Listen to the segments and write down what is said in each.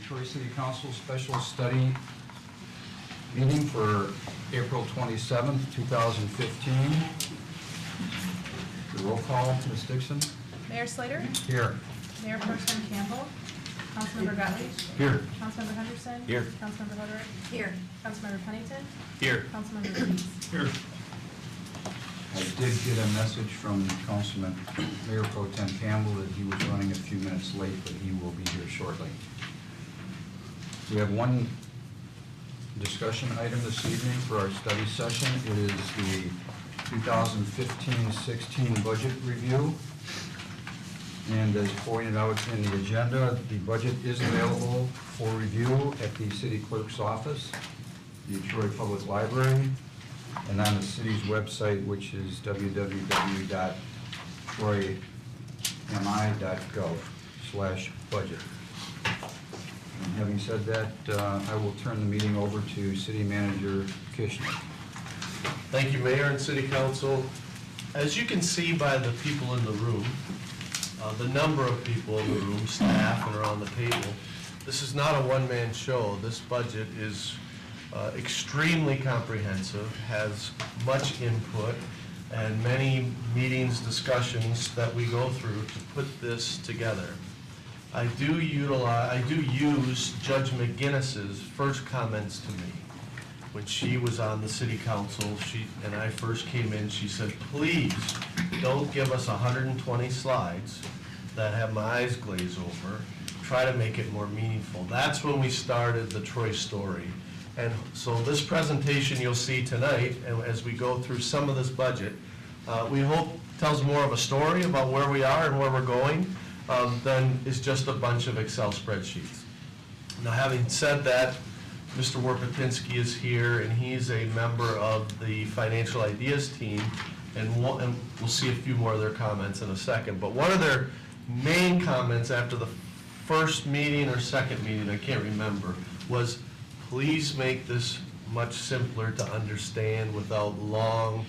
Troy City Council special study meeting for April 27th, 2015. The roll call, Ms. Dixon. Mayor Slater? Here. Mayor Pro Tem Campbell? Councilmember Gottlieb? Here. Councilmember Henderson? Here. Councilmember Hoderick? Here. Councilmember Pennington? Here. Councilmember Reeves? Here. I did get a message from Councilman Mayor Pro Tem Campbell that he was running a few minutes late, but he will be here shortly. We have one discussion item this evening for our study session. It is the 2015-16 budget review. And as pointed out in the agenda, the budget is available for review at the city clerk's office, the Troy Public Library, and on the city's website, which is www.troymi.gov/budget. And having said that, I will turn the meeting over to City Manager Kishner. Thank you, Mayor and City Council. As you can see by the people in the room, the number of people in the room, staff and around the table, this is not a one-man show. This budget is extremely comprehensive, has much input, and many meetings, discussions that we go through to put this together. I do use Judge McGinnis's first comments to me. When she was on the city council, and I first came in, she said, please don't give us 120 slides that have my eyes glazed over. Try to make it more meaningful. That's when we started the Troy story. And so this presentation you'll see tonight, and as we go through some of this budget, we hope tells more of a story about where we are and where we're going than is just a bunch of Excel spreadsheets. Now, having said that, Mr. Warpatinsky is here, and he's a member of the Financial Ideas team, and we'll see a few more of their comments in a second. But one of their main comments after the first meeting or second meeting, I can't remember, was please make this much simpler to understand without long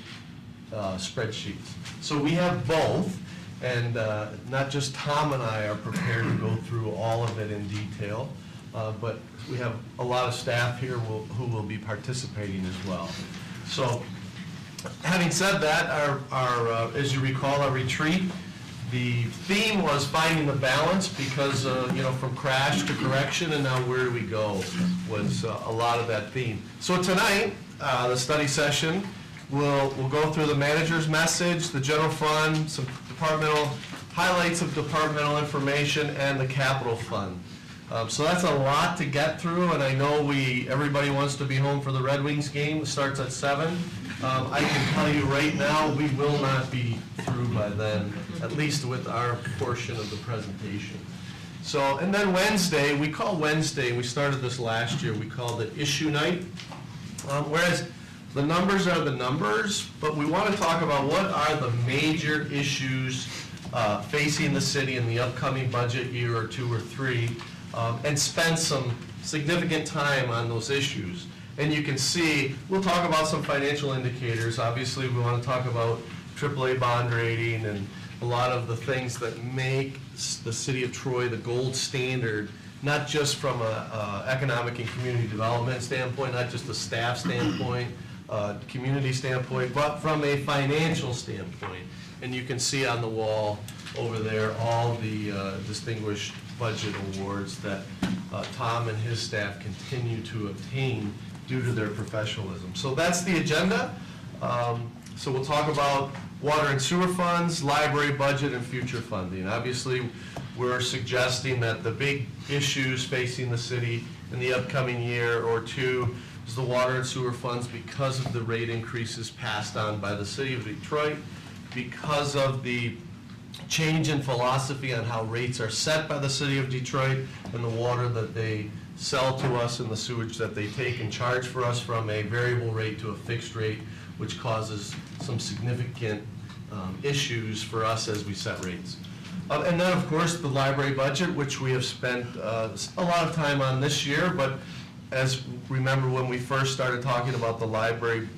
spreadsheets. So we have both, and not just Tom and I are prepared to go through all of it in detail, but we have a lot of staff here who will be participating as well. So, having said that, our as you recall, our retreat, the theme was finding the balance because, from crash to correction and now where do we go was a lot of that theme. So tonight, the study session, we'll go through the manager's message, the general fund, some departmental highlights of departmental information, and the capital fund. So that's a lot to get through, and I know everybody wants to be home for the Red Wings game. It starts at 7. I can tell you right now, we will not be through by then, at least with our portion of the presentation. So, and then Wednesday, we started this last year, we called it Issue Night. Whereas the numbers are the numbers, but we want to talk about what are the major issues facing the city in the upcoming budget year or 2 or 3, and spend some significant time on those issues. And you can see, we'll talk about some financial indicators. Obviously, we want to talk about AAA bond rating and a lot of the things that make the city of Troy the gold standard, not just from a economic and community development standpoint, not just a staff standpoint, community standpoint, but from a financial standpoint. And you can see on the wall over there all the distinguished budget awards that Tom and his staff continue to obtain due to their professionalism. So that's the agenda. So we'll talk about water and sewer funds, library budget, and future funding. Obviously, we're suggesting that the big issues facing the city in the upcoming year or 2 is the water and sewer funds because of the rate increases passed on by the city of Detroit, because of the change in philosophy on how rates are set by the city of Detroit and the water that they sell to us and the sewage that they take and charge for us from a variable rate to a fixed rate, which causes some significant issues for us as we set rates. And then, of course, the library budget, which we have spent a lot of time on this year, but as remember when we first started talking about the library,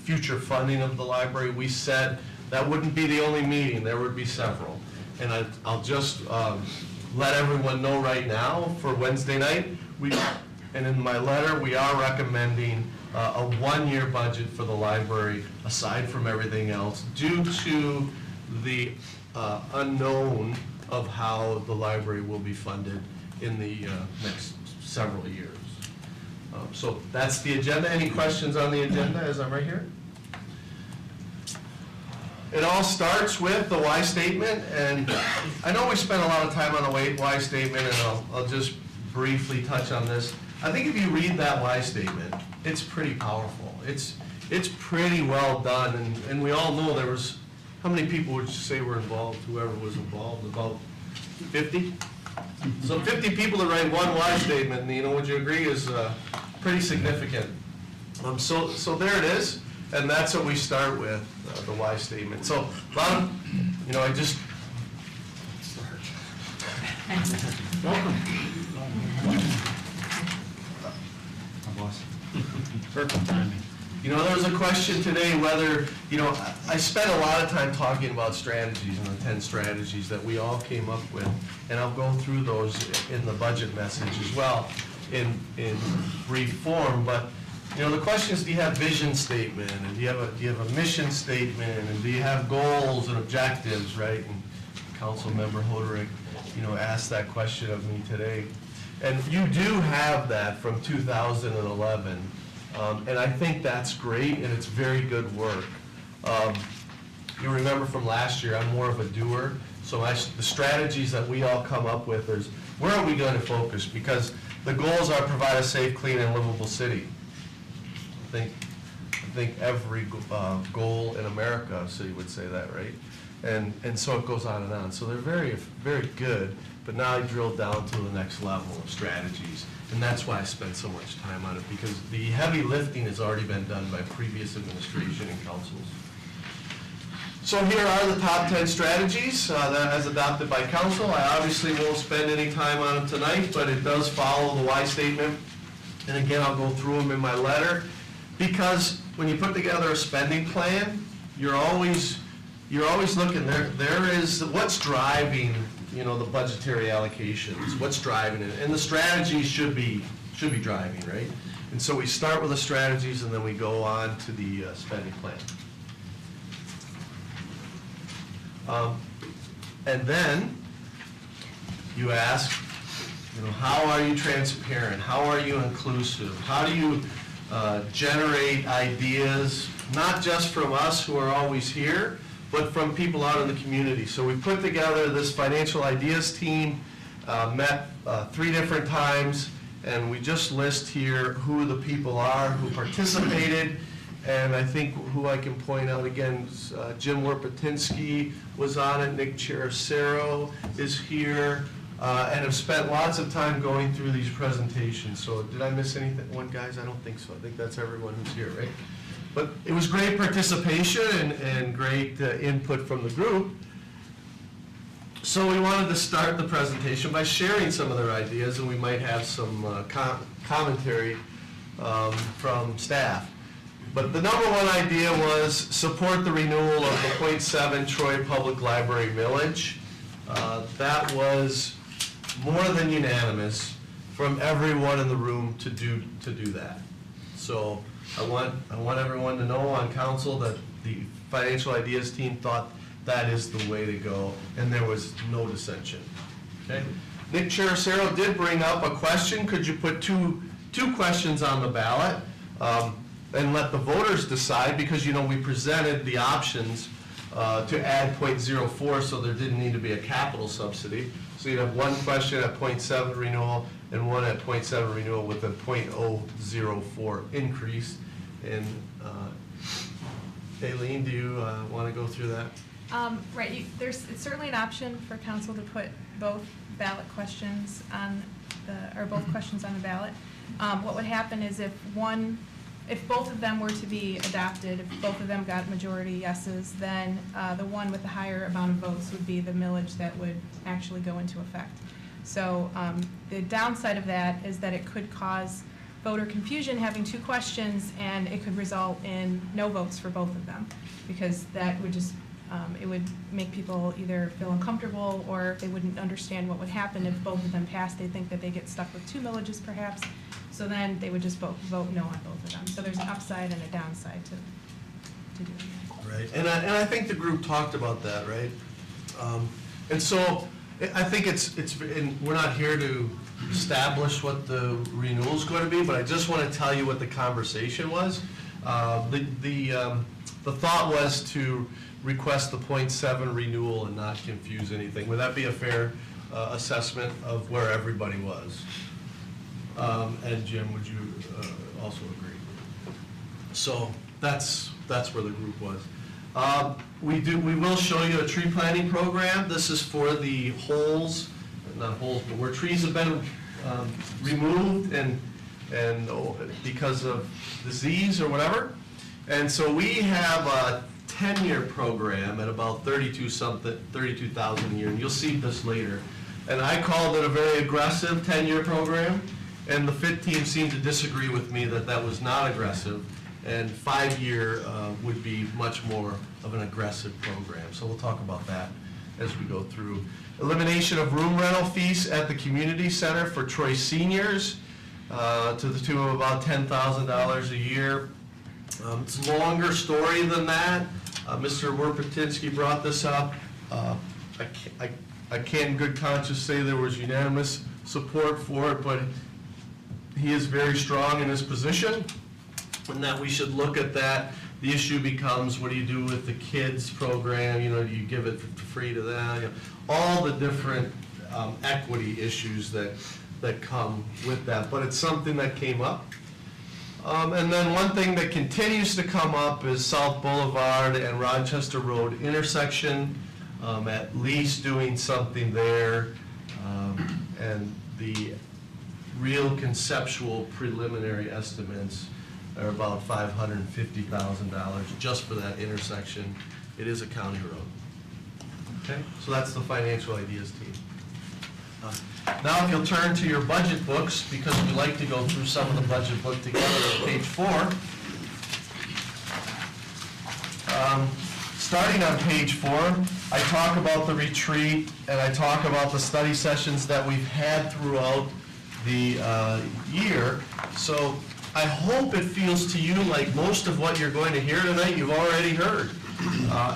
future funding of the library, we said that wouldn't be the only meeting, there would be several. And I'll just let everyone know right now for Wednesday night, and in my letter, we are recommending a one-year budget for the library, aside from everything else, due to the unknown of how the library will be funded in the next several years. So that's the agenda. Any questions on the agenda as I'm right here? It all starts with the why statement, and I know we spent a lot of time on the why statement, and I'll just briefly touch on this. I think if you read that why statement, it's pretty powerful. It's pretty well done, and we all know there was, how many people would you say were involved, whoever was involved, about 50? So 50 people to write one why statement, and, you know, would you agree is pretty significant. So there it is, and that's what we start with, the why statement. So, Lon, you know, I just... Welcome. Perfect timing. You know, there was a question today whether, you know, I spent a lot of time talking about strategies and the 10 strategies that we all came up with, and I'll go through those in the budget message as well in brief form. But, you know, the question is, do you have vision statement, and do you have a mission statement, and do you have goals and objectives, right? And Councilmember Hoderick, you know, asked that question of me today. And you do have that from 2011. And I think that's great, and it's very good work. You remember from last year, I'm more of a doer, so the strategies that we all come up with is, where are we going to focus? Because the goals are provide a safe, clean, and livable city. I think every goal in America, city would say that, right? And so it goes on and on. So they're very, very good, but now I drill down to the next level of strategies. And that's why I spent so much time on it, because the heavy lifting has already been done by previous administration and councils. So here are the top 10 strategies that as adopted by council. I obviously won't spend any time on them tonight, but it does follow the why statement. And again, I'll go through them in my letter, because when you put together a spending plan, you're always looking there is what's driving, you know, the budgetary allocations, what's driving it, and the strategies should be driving, right? And so we start with the strategies, and then we go on to the spending plan. And then you ask, you know, how are you transparent? How are you inclusive? How do you generate ideas, not just from us who are always here, but from people out in the community? So we put together this financial ideas team, met 3 different times, and we just list here who the people are who participated. And I think who I can point out again, Jim Werpatinsky was on it, Nick Chericero is here, and have spent lots of time going through these presentations. So did I miss anything, guys? I don't think so. I think that's everyone who's here, right? But it was great participation and great input from the group. So we wanted to start the presentation by sharing some of their ideas, and we might have some commentary from staff. But the number one idea was support the renewal of the .7 Troy Public Library millage. That was more than unanimous from everyone in the room to do that. So I want everyone to know on council that the financial ideas team thought that is the way to go, and there was no dissension. Okay. Nick Chericero did bring up a question. Could you put two questions on the ballot and let the voters decide? Because, you know, we presented the options to add .04, so there didn't need to be a capital subsidy. So you'd have one question at .7 renewal and one at .7 renewal with a .004 increase. And Aileen, do you want to go through that? Right, it's certainly an option for council to put both ballot questions on both questions on the ballot. What would happen is if both of them were to be adopted, if both of them got majority yeses, then the one with the higher amount of votes would be the millage that would actually go into effect. So the downside of that is that it could cause voter confusion having 2 questions, and it could result in no votes for both of them, because that would just It would make people either feel uncomfortable, or they wouldn't understand what would happen if both of them passed. They think that they get stuck with 2 millages perhaps, so then they would just vote no on both of them. So there's an upside and a downside to doing that. Right, and I think the group talked about that, right? And so, I think and we're not here to establish what the renewal's going to be, but I just want to tell you what the conversation was. The thought was to request the .7 renewal and not confuse anything. Would that be a fair assessment of where everybody was? And Jim, would you also agree? So that's where the group was. We will show you a tree planting program. This is for the holes, not holes, but where trees have been removed and because of disease or whatever. And so we have a 10-year program at about 32,000 a year, and you'll see this later. And I called it a very aggressive 10-year program, and the FIT team seemed to disagree with me that that was not aggressive, and 5-year would be much more of an aggressive program. So we'll talk about that as we go through. Elimination of room rental fees at the community center for Troy seniors to the tune of about $10,000 a year. It's a longer story than that. Mr. Werpetinsky brought this up. I can't in good conscience say there was unanimous support for it, but he is very strong in his position, and that we should look at that. The issue becomes, what do you do with the kids program? Do you give it for free to them? All the different equity issues that come with that, but it's something that came up. And then one thing that continues to come up is South Boulevard and Rochester Road intersection, at least doing something there. And the real conceptual preliminary estimates are about $550,000 just for that intersection. It is a county road. Okay, so that's the Financial Ideas team. Now if you'll turn to your budget books, because we like to go through some of the budget book together at page 4. Starting on page 4, I talk about the retreat and I talk about the study sessions that we've had throughout the year. So I hope it feels to you like most of what you're going to hear tonight you've already heard.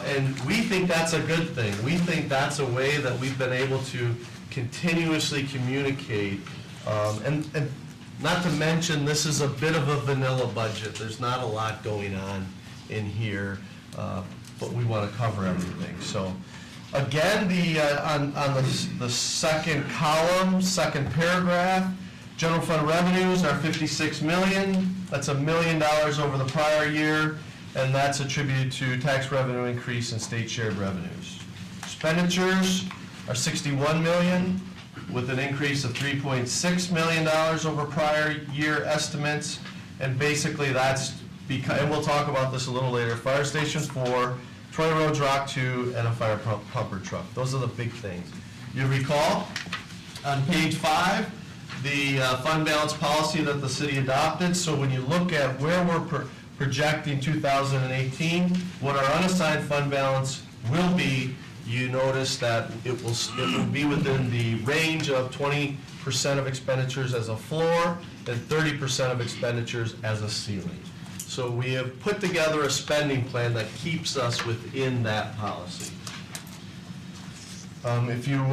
And we think that's a good thing. We think that's a way that we've been able to continuously communicate. And not to mention, this is a bit of a vanilla budget. There's not a lot going on in here, but we want to cover everything. So again, on the second column, second paragraph, general fund revenues are $56 million. That's $1 million over the prior year, and that's attributed to tax revenue increase and state shared revenues. Expenditures are $61 million, with an increase of $3.6 million over prior year estimates, and basically that's because, and we'll talk about this a little later, Fire Station 4, Troy Roads Rock 2, and a fire pumper truck. Those are the big things. You recall, on page 5, the fund balance policy that the city adopted. So when you look at where we're projecting 2018, what our unassigned fund balance will be, you notice that it will be within the range of 20% of expenditures as a floor and 30% of expenditures as a ceiling. So we have put together a spending plan that keeps us within that policy. If you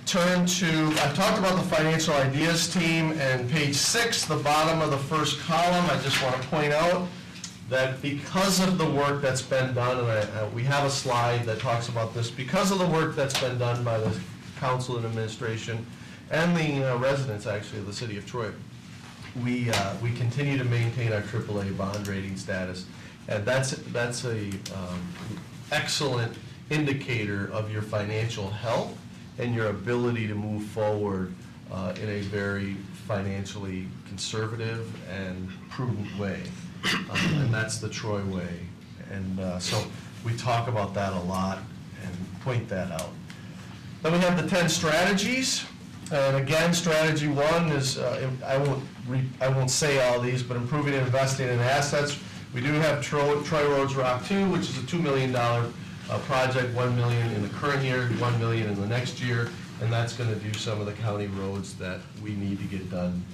turn to, I've talked about the Financial Ideas team, and page 6, the bottom of the first column, I just want to point out that because of the work that's been done, and we have a slide that talks about this, because of the work that's been done by the council and administration and the residents, actually, of the city of Troy, we continue to maintain our AAA bond rating status, and that's a excellent indicator of your financial health and your ability to move forward in a very financially conservative and prudent way. And that's the Troy way. And so we talk about that a lot and point that out. Then we have the 10 strategies. And again, strategy 1 is, I won't say all these, but improving and investing in assets. We do have Troy Roads Rock 2, which is a $2 million project, $1 million in the current year, $1 million in the next year, and that's going to do some of the county roads that we need to get done,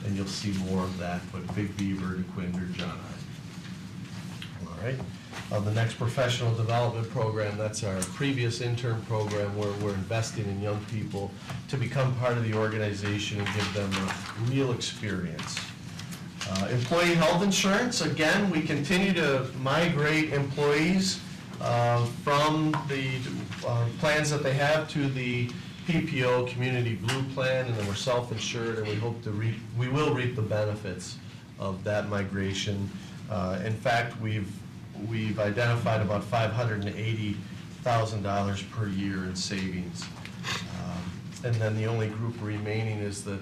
and you'll see more of that, but Big Beaver, DeQuinder, John I. All right. The next professional development program, that's our previous intern program where we're investing in young people to become part of the organization and give them a real experience. Employee health insurance, again, we continue to migrate employees from the plans that they have to the PPO Community Blue Plan, and then we're self-insured, and we hope to we will reap the benefits of that migration. In fact, we've identified about $580,000 per year in savings. And then the only group remaining is the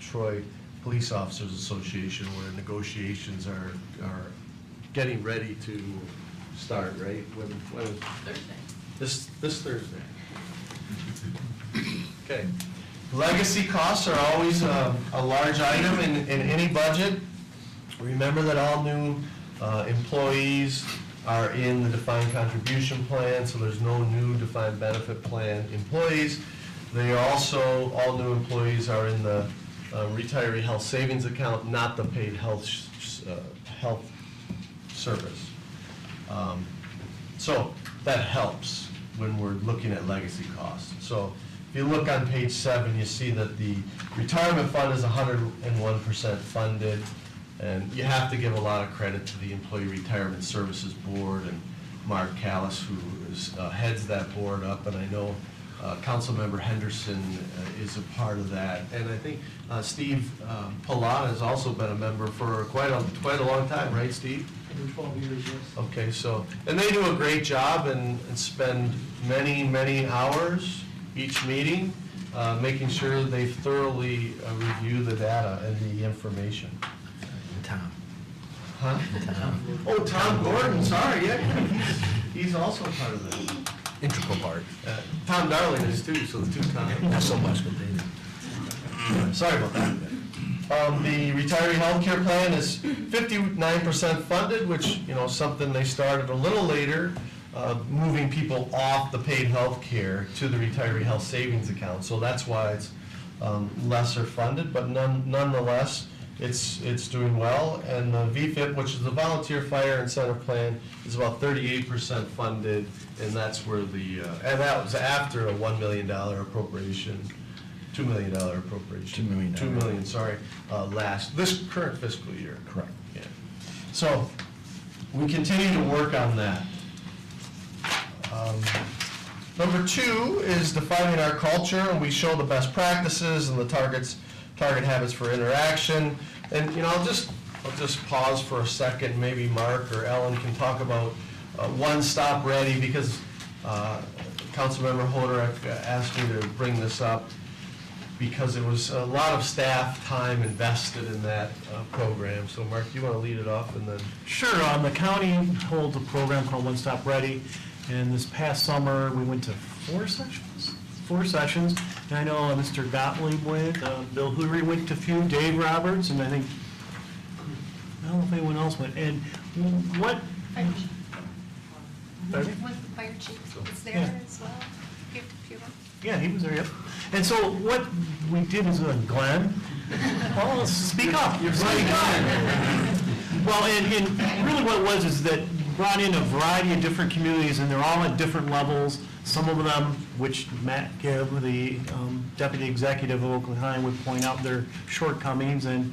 Troy Police Officers Association, where negotiations are getting ready to start, right? When Thursday. This Thursday. Okay. Legacy costs are always a large item in any budget. Remember that all new employees are in the defined contribution plan, so there's no new defined benefit plan employees. They are also, all new employees are in the retiree health savings account, not the paid health service. So that helps when we're looking at legacy costs. So if you look on page 7, you see that the retirement fund is 101% funded. And you have to give a lot of credit to the Employee Retirement Services Board and Mark Callis, who heads that board up, and I know Councilmember Henderson is a part of that. And I think Steve Pallotta has also been a member for quite a long time, right, Steve? Over 12 years, yes. Okay, so, and they do a great job and spend many hours each meeting making sure they thoroughly review the data and the information. Tom. Huh? Tom. Oh, Tom Gordon, sorry, yeah, he's also part of that. Integral part. Tom Darling is too, so the two Toms. Not so much, but they do. Sorry about that. The retiree health care plan is 59% funded, which, you know, something they started a little later, moving people off the paid health care to the retiree health savings account. So that's why it's lesser funded, but nonetheless, it's doing well. And the VFIP, which is the Volunteer Fire Incentive Plan, is about 38% funded, and that's where the, and that was after a $1 million appropriation, $2 million appropriation. $2 million. $2 million, sorry, this current fiscal year. Correct. Yeah. So, we continue to work on that. Number 2 is defining our culture, and we show the best practices and the target habits for interaction. And, you know, I'll just pause for a second. Maybe Mark or Ellen can talk about One Stop Ready, because Councilmember Hoderick asked me to bring this up because it was a lot of staff time invested in that program. So, Mark, do you want to lead it off and then? Sure. The county holds a program called One Stop Ready, and this past summer we went to 4 sessions. And I know Mr. Gottlieb went, Bill Hootery went to a few, Dave Roberts, and I think, I don't know if anyone else went. And what? Fire chief. Pardon me? Was the fire chief was there Yeah. as well? Few of them? Yeah, he was there, yep. And so what we did is, Glenn, well, speak up. You're speaking up. Well, and really what it was is that brought in a variety of different communities, and they're all at different levels. Some of them, which Matt Gibb, the deputy executive of Oakland High, would point out their shortcomings and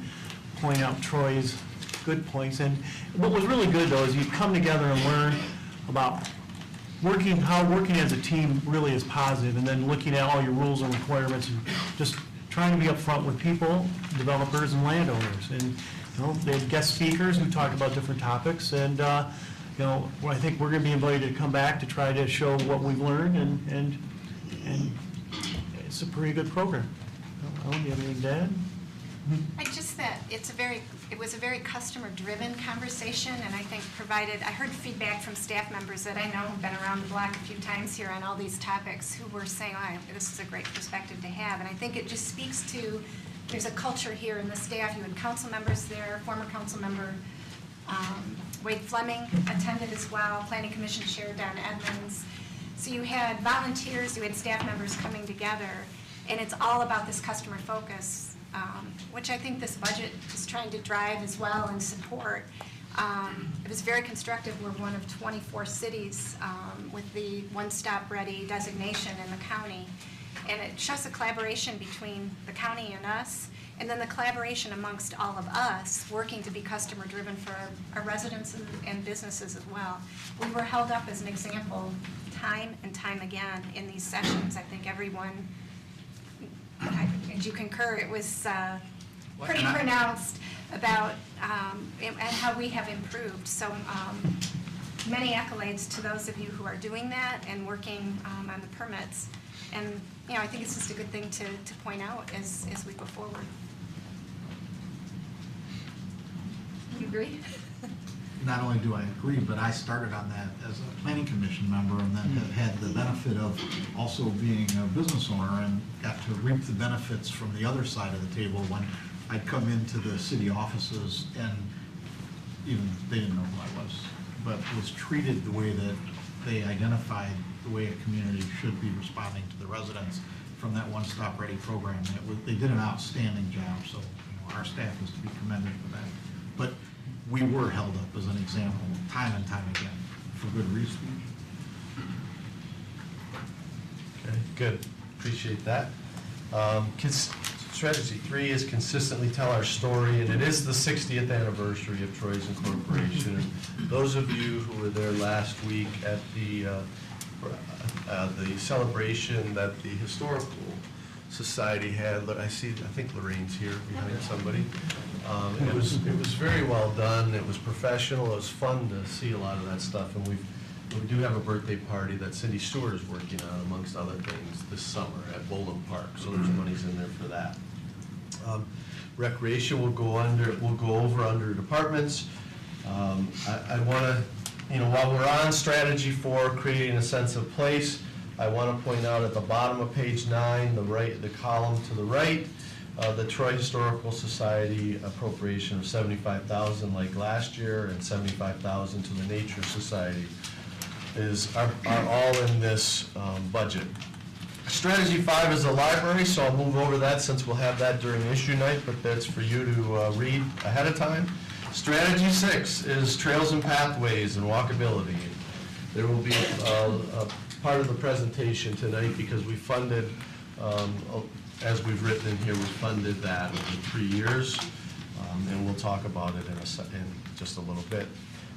point out Troy's good points. And what was really good, though, is you come together and learn about how working as a team really is positive, and then looking at all your rules and requirements and just trying to be upfront with people, developers, and landowners. And, you know, they had guest speakers who talked about different topics, and you know, I think we're going to be invited to come back to try to show what we've learned, and it's a pretty good program. Ellen, do you have anything to add? I just that it was a very customer-driven conversation, and I think I heard feedback from staff members that I know have been around the block a few times here on all these topics, who were saying, oh, this is a great perspective to have. And I think it just speaks to, there's a culture here in the staff. You had council members there, former council member Wade Fleming attended as well, Planning Commission Chair Don Edmonds. So you had volunteers, you had staff members coming together, and it's all about this customer focus, which I think this budget is trying to drive as well and support. It was very constructive. We're one of 24 cities with the One Stop Ready designation in the county. And it shows a collaboration between the county and us, and then the collaboration amongst all of us working to be customer-driven for our residents and businesses as well. We were held up as an example time and time again in these sessions. I think everyone, as you concur, it was pretty pronounced about and how we have improved. So many accolades to those of you who are doing that and working on the permits. And I think it's just a good thing to point out as we go forward. You agree? Not only do I agree, but I started on that as a planning commission member and then have had the benefit of also being a business owner and got to reap the benefits from the other side of the table when I'd come into the city offices and even they didn't know who I was, but was treated the way that they identified the way a community should be responding to the residents from that One Stop Ready program. They did an outstanding job, so our staff is to be commended for that. But we were held up as an example time and time again for good reason. Okay, good. Appreciate that. Strategy 3 is consistently tell our story, and it is the 60th anniversary of Troy's incorporation. And those of you who were there last week at the celebration that the Historical Society had, I think Lorraine's here behind somebody. It was very well done. It was professional. It was fun to see a lot of that stuff, and we do have a birthday party that Cindy Stewart is working on, amongst other things, this summer at Bowling Park. So there's monies in there for that. Recreation will go over under departments. I want to, while we're on strategy 4, creating a sense of place, I want to point out at the bottom of page 9, the column to the right, the Troy Historical Society appropriation of $75,000 like last year, and $75,000 to the Nature Society are all in this budget. Strategy 5 is the library, so I'll move over that since we'll have that during issue night, but that's for you to read ahead of time. Strategy 6 is trails and pathways and walkability. There will be a part of the presentation tonight because we funded, as we've written in here, we funded that over 3 years, and we'll talk about it in just a little bit.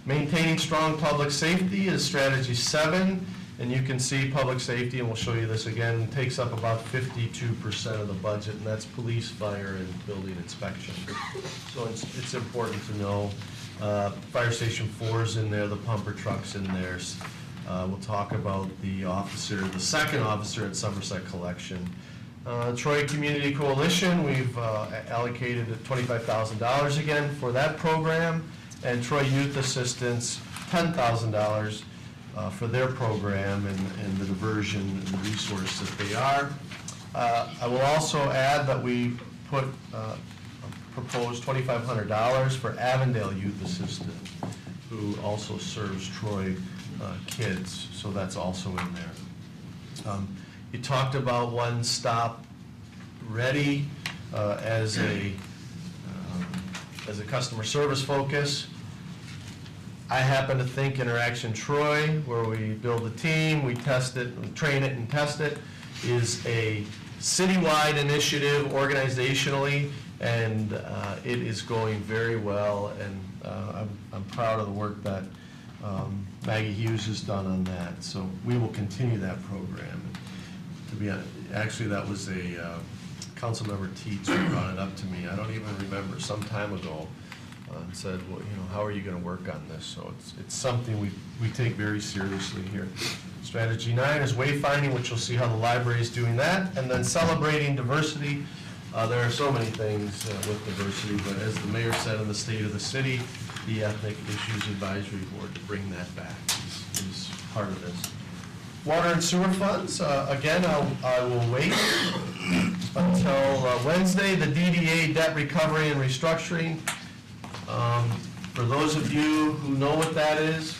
Maintaining strong public safety is strategy 7, and you can see public safety, and we'll show you this again, takes up about 52% of the budget, and that's police, fire, and building inspection. So it's important to know. Fire Station 4 is in there, the pumper truck's in there. We'll talk about the second officer at Somerset Collection. Troy Community Coalition, we've allocated $25,000 again for that program, and Troy Youth Assistance, $10,000 for their program and the diversion and the resource that they are. I will also add that we proposed $2,500 for Avondale Youth Assistance, who also serves Troy kids, so that's also in there. You talked about One Stop Ready as a customer service focus. I happen to think Interaction Troy, where we build a team, we test it, we train it and test it, is a citywide initiative organizationally, and it is going very well, and I'm proud of the work that Maggie Hughes has done on that. So we will continue that program. To be honest, actually, that was a Councilmember Teets who brought it up to me. I don't even remember, some time ago, and said, well, how are you going to work on this? So it's something we take very seriously here. Strategy 9 is wayfinding, which you'll see how the library is doing that, and then celebrating diversity. There are so many things with diversity, but as the mayor said in the State of the City, the Ethnic Issues Advisory Board, to bring that back is part of this. Water and sewer funds, again, I will wait until Wednesday. The DDA, debt recovery and restructuring. For those of you who know what that is,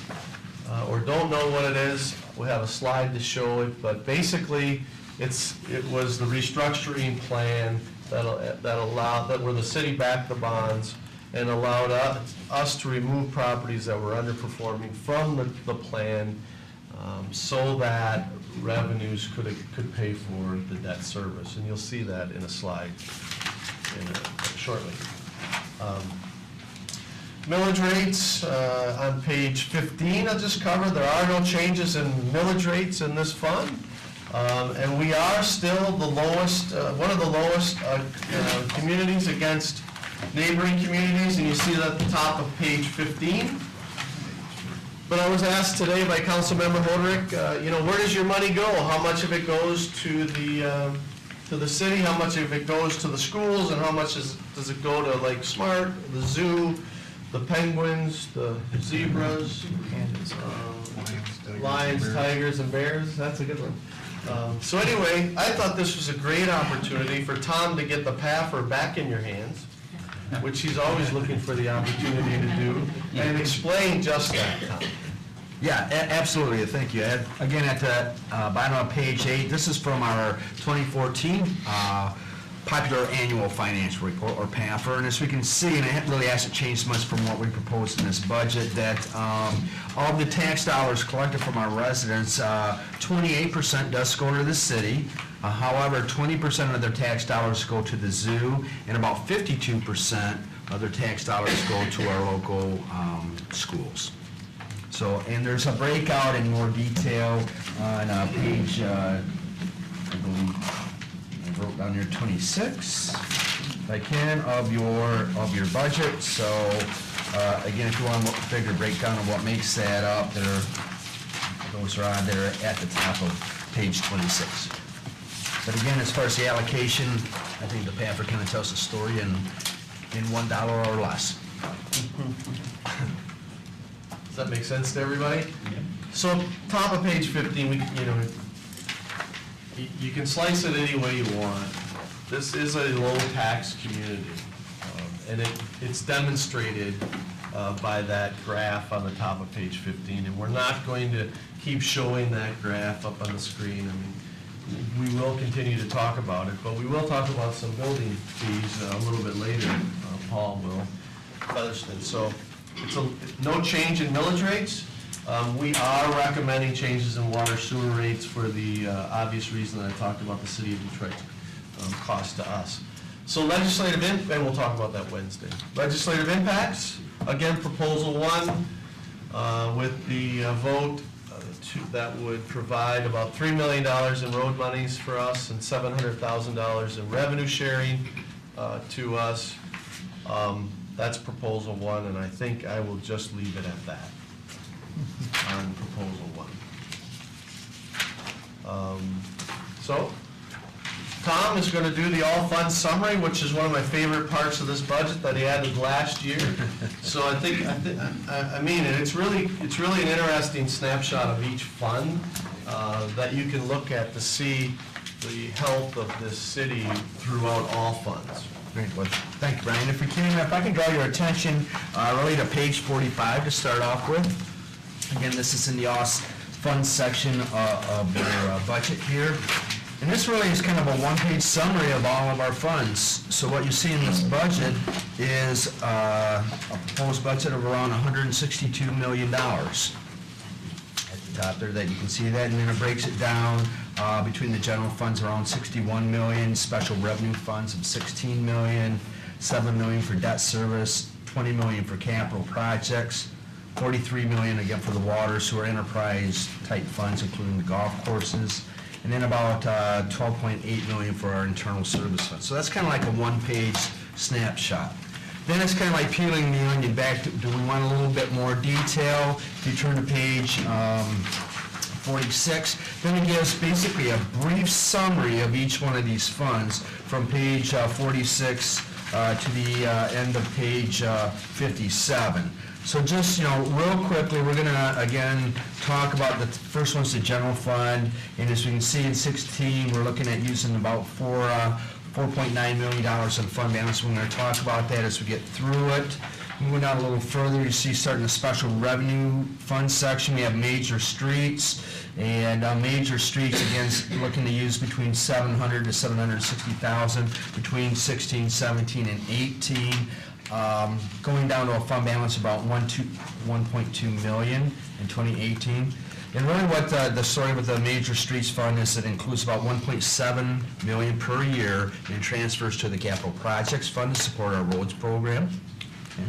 or don't know what it is, we have a slide to show it, but basically, it was the restructuring plan that where the city backed the bonds and allowed us to remove properties that were underperforming from the plan, so that revenues could pay for the debt service. And you'll see that in a slide shortly. Millage rates on page 15, I'll just cover. There are no changes in millage rates in this fund. And we are still the lowest, one of the lowest communities against neighboring communities, and you see that at the top of page 15. But I was asked today by Councilmember Hoderick, where does your money go? How much of it goes to the city? How much of it goes to the schools? And how much does it go to Lake Smart, the zoo, the penguins, the zebras, lions, tigers, and bears? That's a good one. So anyway, I thought this was a great opportunity for Tom to get the PAFR back in your hands, which he's always looking for the opportunity to do, and explain just that, Tom. Yeah, absolutely, thank you, Ed. Again, at the bottom of page 8, this is from our 2014 Popular Annual Financial Report, or PAFR, and as we can see, and it really hasn't changed much from what we proposed in this budget, that all of the tax dollars collected from our residents, 28% does go to the city. However, 20% of their tax dollars go to the zoo, and about 52% of their tax dollars go to our local schools. So, and there's a breakout in more detail on page, I believe, I wrote down here 26, if I can, of your budget. So, again, if you want a bigger breakdown of what makes that up, those are on there at the top of page 26. But again, as far as the allocation, I think the PAFR kind of tells the story in $1 or less. Does that make sense to everybody? Yeah. So top of page 15, you can slice it any way you want. This is a low tax community, and it's demonstrated by that graph on the top of page 15. And we're not going to keep showing that graph up on the screen. I mean, we will continue to talk about it, but we will talk about some building fees a little bit later. Paul will. Featherston. So it's no change in millage rates. We are recommending changes in water sewer rates for the obvious reason that I talked about the city of Detroit cost to us. So legislative and we'll talk about that Wednesday. Legislative impacts, again, proposal 1 with the vote that would provide about $3 million in road monies for us and $700,000 in revenue sharing to us. That's proposal 1, and I think I will just leave it at that on proposal 1. So, Tom is going to do the all-funds summary, which is one of my favorite parts of this budget that he added last year. So I mean, it's really an interesting snapshot of each fund that you can look at to see the health of this city throughout all funds. Great, well, thank you, Brian. If I can draw your attention really to page 45 to start off with. Again, this is in the funds section of your budget here. And this really is kind of a one-page summary of all of our funds. So what you see in this budget is a proposed budget of around $162 million. At the top there, that you can see that, and then it breaks it down between the general funds around $61 million, special revenue funds of $16 million, $7 million for debt service, $20 million for capital projects, $43 million again for the water, sewer enterprise type funds, including the golf courses, and then about $12.8 million for our internal service fund. So that's kind of like a one-page snapshot. Then it's kind of like peeling the onion back. Do we want a little bit more detail? If you turn to page 46, then it gives basically a brief summary of each one of these funds from page 46 to the end of page 57. So just, real quickly, we're going to, again, talk about the first one's the general fund, and as we can see in 16, we're looking at using about $4.9 million in fund balance. We're going to talk about that as we get through it. Moving down a little further, you see starting the special revenue fund section, we have major streets. And major streets, again, looking to use between 700 to 760,000 between 16, 17, and 18. Going down to a fund balance about 1.2 million in 2018. And really what the story with the major streets fund is it includes about 1.7 million per year in transfers to the capital projects fund to support our roads program. Okay.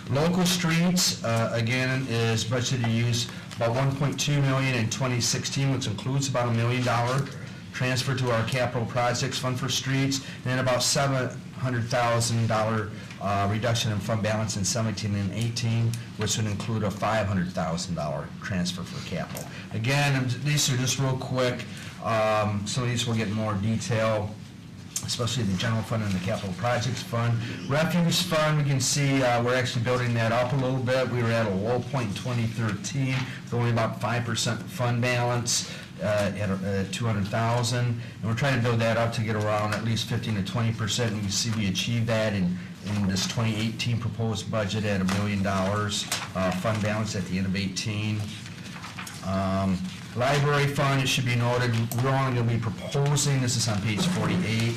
Local streets, again, is budgeted to use about 1.2 million in 2016, which includes about $1 million transfer to our capital projects fund for streets, and then about $700,000 reduction in fund balance in 17 and 18, which would include a $500,000 transfer for capital. Again, these are just real quick. Some of these will get more detail, especially the general fund and the capital projects fund. Refuge fund, we can see we're actually building that up a little bit. We were at a low point in 2013 with only about 5% fund balance at 200,000. And we're trying to build that up to get around at least 15 to 20%. And you can see we achieved that in this 2018 proposed budget at $1 million fund balance at the end of 18. Library fund, it should be noted, we're only going to be proposing, this is on page 48,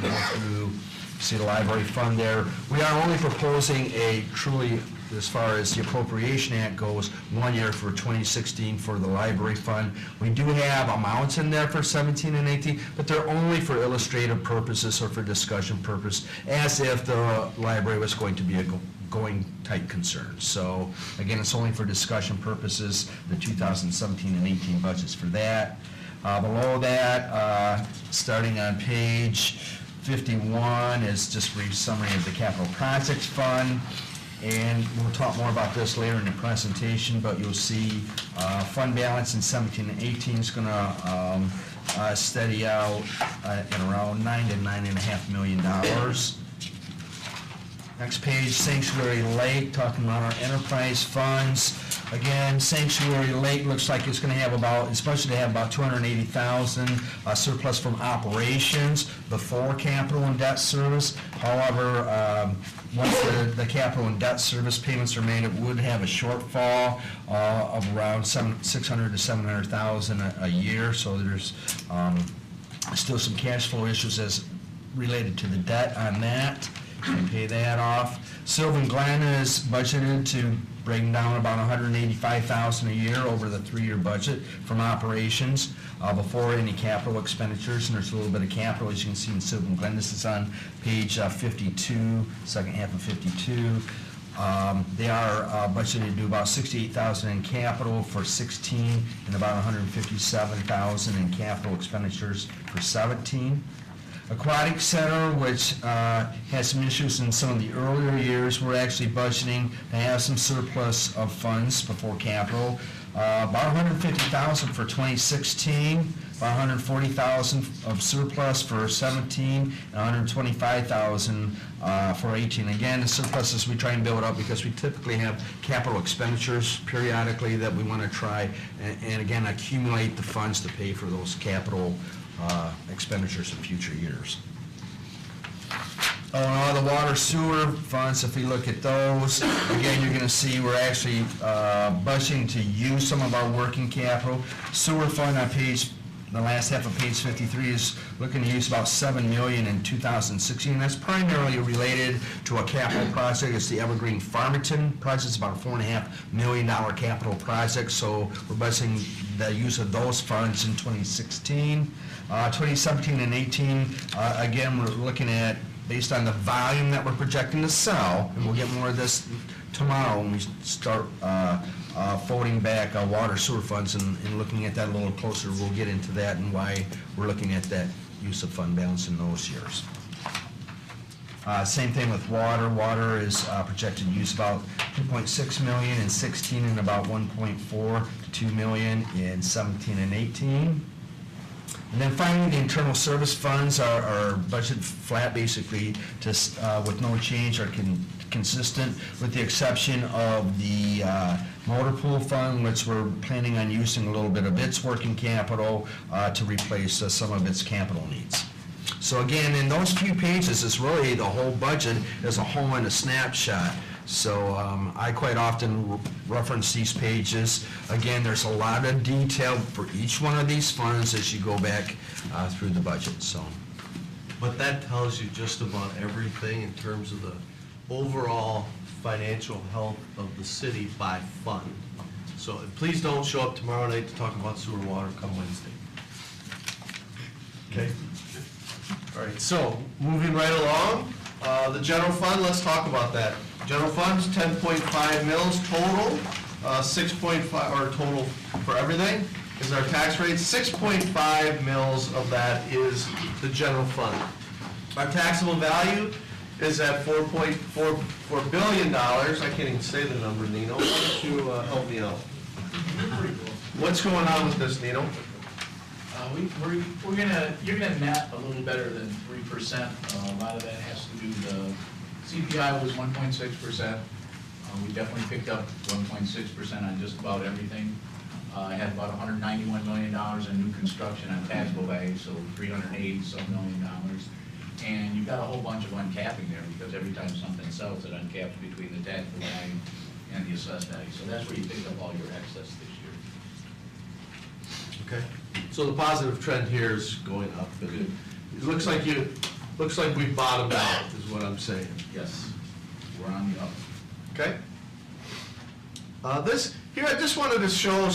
go through, see the library fund there. We are only proposing a truly, as far as the Appropriation Act goes, 1 year for 2016 for the library fund. We do have amounts in there for 17 and 18, but they're only for illustrative purposes or for discussion purpose, as if the library was going to be a going type concern. So again, it's only for discussion purposes, the 2017 and 18 budgets for that. Below that, starting on page 51 is just a brief summary of the capital projects fund. And we'll talk more about this later in the presentation, but you'll see fund balance in 17 and 18 is going to steady out at around $9 to $9.5 million. Next page, Sanctuary Lake, talking about our enterprise funds. Again, Sanctuary Lake looks like it's going to have about, it's budgeted to have about 280,000 surplus from operations before capital and debt service. However, once the capital and debt service payments are made, it would have a shortfall of around 600 to 700,000 a year. So there's still some cash flow issues as related to the debt on that. And pay that off. Sylvan Glen is budgeted to bring down about $185,000 a year over the 3-year budget from operations before any capital expenditures. And there's a little bit of capital, as you can see in Sylvan Glen. This is on page 52, second half of 52. They are budgeted to do about $68,000 in capital for 16 and about $157,000 in capital expenditures for 17. Aquatic Center, which had some issues in some of the earlier years, we're actually budgeting to have some surplus of funds before capital. About $150,000 for 2016, about $140,000 of surplus for 17, and $125,000 for 18. Again, the surpluses we try and build up because we typically have capital expenditures periodically that we want to try and again accumulate the funds to pay for those capital expenditures in future years. The water sewer funds, if we look at those, again, you're going to see we're actually budgeting to use some of our working capital. Sewer fund on the last half of page 53 is looking to use about $7 million in 2016. That's primarily related to a capital project. It's the Evergreen Farmington project. It's about a $4.5 million capital project. So we're budgeting the use of those funds in 2016. 2017 and 18, again, we're looking at, based on the volume that we're projecting to sell, and we'll get more of this tomorrow when we start folding back water sewer funds and looking at that a little closer. We'll get into that and why we're looking at that use of fund balance in those years. Same thing with water. Water is projected to use about $2.6 million in 16 and about $1.4 to $2 million in 17 and 18. And then finally, the internal service funds are budget flat, basically, just with no change, are consistent, with the exception of the motor pool fund, which we're planning on using a little bit of its working capital to replace some of its capital needs. So again, in those few pages, it's really the whole budget as a whole in a snapshot. So I quite often reference these pages. Again, there's a lot of detail for each one of these funds as you go back through the budget, so. But that tells you just about everything in terms of the overall financial health of the city by fund. So please don't show up tomorrow night to talk about sewer and water come Wednesday. Okay? All right, so moving right along, the general fund, let's talk about that. General fund's 10.5 mils total, 6.5, or total for everything, is our tax rate. 6.5 mils of that is the general fund. Our taxable value is at $4.44 billion. I can't even say the number, Nino. Why don't you help me out? What's going on with this, Nino? You're gonna net a little better than 3%. A lot of that has to do, the CPI was 1.6%. We definitely picked up 1.6% on just about everything. I had about $191 million in new construction on taxable value, so $380-some million. And you've got a whole bunch of uncapping there, because every time something sells, it uncaps between the taxable value and the assessed value. So that's where you pick up all your excess this year. Okay. So the positive trend here is going up. Good. It looks like we've bottomed out, is what I'm saying. Yes, we're on the up. Okay? Here, I just wanted to show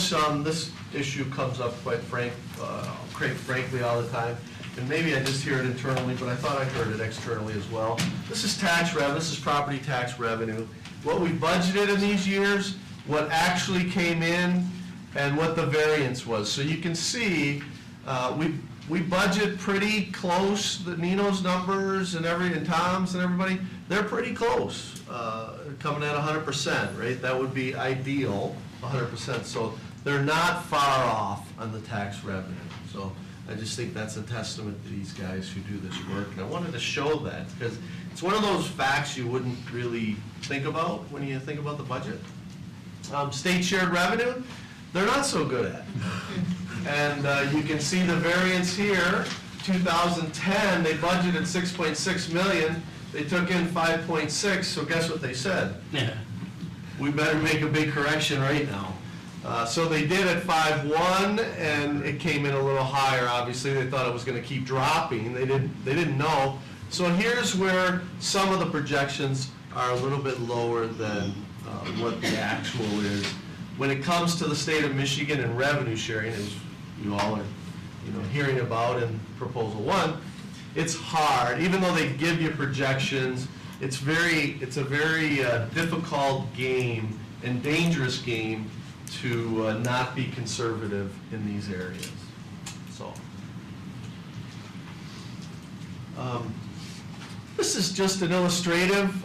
this issue comes up quite frankly all the time, and maybe I just hear it internally, but I thought I heard it externally as well. This is tax revenue, this is property tax revenue. What we budgeted in these years, what actually came in, and what the variance was. So you can see, we budget pretty close, the Nino's numbers and Tom's and everybody, they're pretty close, coming at 100%, right? That would be ideal, 100%. So they're not far off on the tax revenue. So I just think that's a testament to these guys who do this work. And I wanted to show that, because it's one of those facts you wouldn't really think about when you think about the budget. State shared revenue, they're not so good at. And you can see the variance here. 2010, they budgeted 6.6 million. They took in 5.6, so guess what they said? Yeah. We better make a big correction right now. So they did at 5.1, and it came in a little higher, obviously. They thought it was going to keep dropping. They didn't know. So here's where some of the projections are a little bit lower than what the actual is. When it comes to the state of Michigan and revenue sharing, as you all are hearing about in Proposal 1, it's hard. Even though they give you projections, it's a very difficult game and dangerous game to not be conservative in these areas. So, this is just an illustrative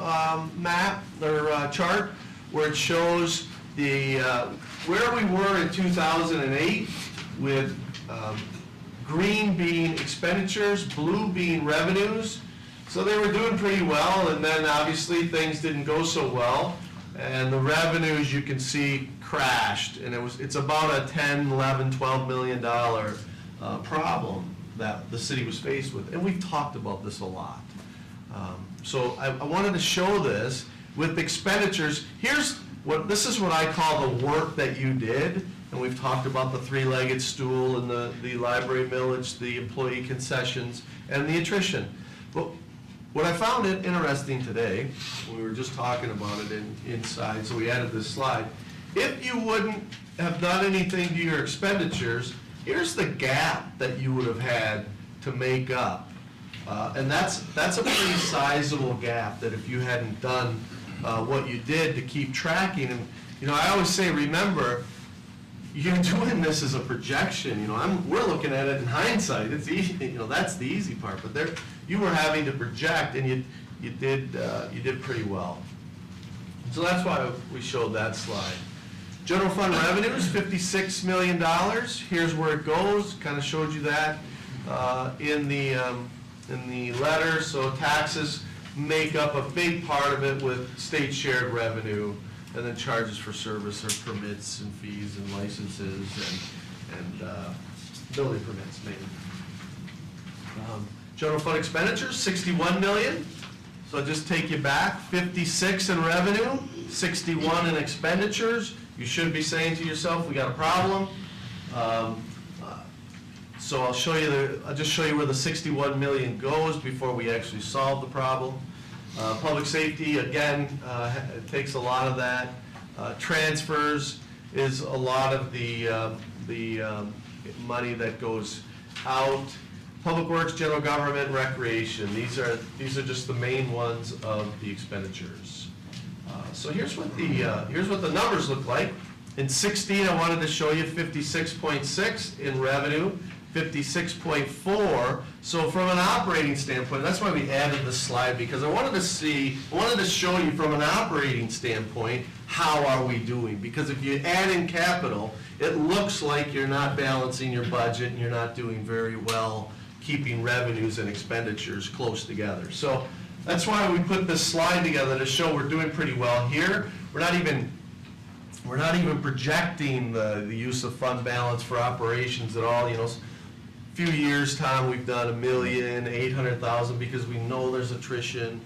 map or chart where it shows where we were in 2008 with green being expenditures, blue being revenues. So they were doing pretty well, and then obviously things didn't go so well, and the revenues, you can see, crashed, and it's about a $10, $11, $12 million problem that the city was faced with, and we've talked about this a lot. So I wanted to show this with expenditures. This is what I call the work that you did, and we've talked about the three-legged stool and the library millage, the employee concessions, and the attrition. But what I found it interesting today, we were just talking about it inside, so we added this slide. If you wouldn't have done anything to your expenditures, here's the gap that you would have had to make up. And that's a pretty sizable gap, that if you hadn't done what you did to keep tracking. And I always say, remember, you're doing this as a projection. We're looking at it in hindsight. It's easy. That's the easy part. But you were having to project, and you did pretty well. So that's why we showed that slide. General fund revenues, $56 million. Here's where it goes. Kind of showed you that in the letter. So taxes make up a big part of it, with state shared revenue, and then charges for service or permits and fees and licenses and building permits mainly. General fund expenditures, $61 million. So just take you back, 56 in revenue, 61 in expenditures. You should be saying to yourself, we got a problem. So I'll just show you where the 61 million goes before we actually solve the problem. Public safety, again, it takes a lot of that. Transfers is a lot of the money that goes out. Public Works, General Government, Recreation, these are just the main ones of the expenditures. So here's what the numbers look like. In 16, I wanted to show you 56.6 in revenue, 56.4. So from an operating standpoint, that's why we added this slide, because I wanted to show you from an operating standpoint, how are we doing? Because if you add in capital, it looks like you're not balancing your budget and you're not doing very well keeping revenues and expenditures close together. So that's why we put this slide together to show we're doing pretty well here. We're not even projecting the use of fund balance for operations at all. You know, few years, Tom, we've done $1,800,000 because we know there's attrition,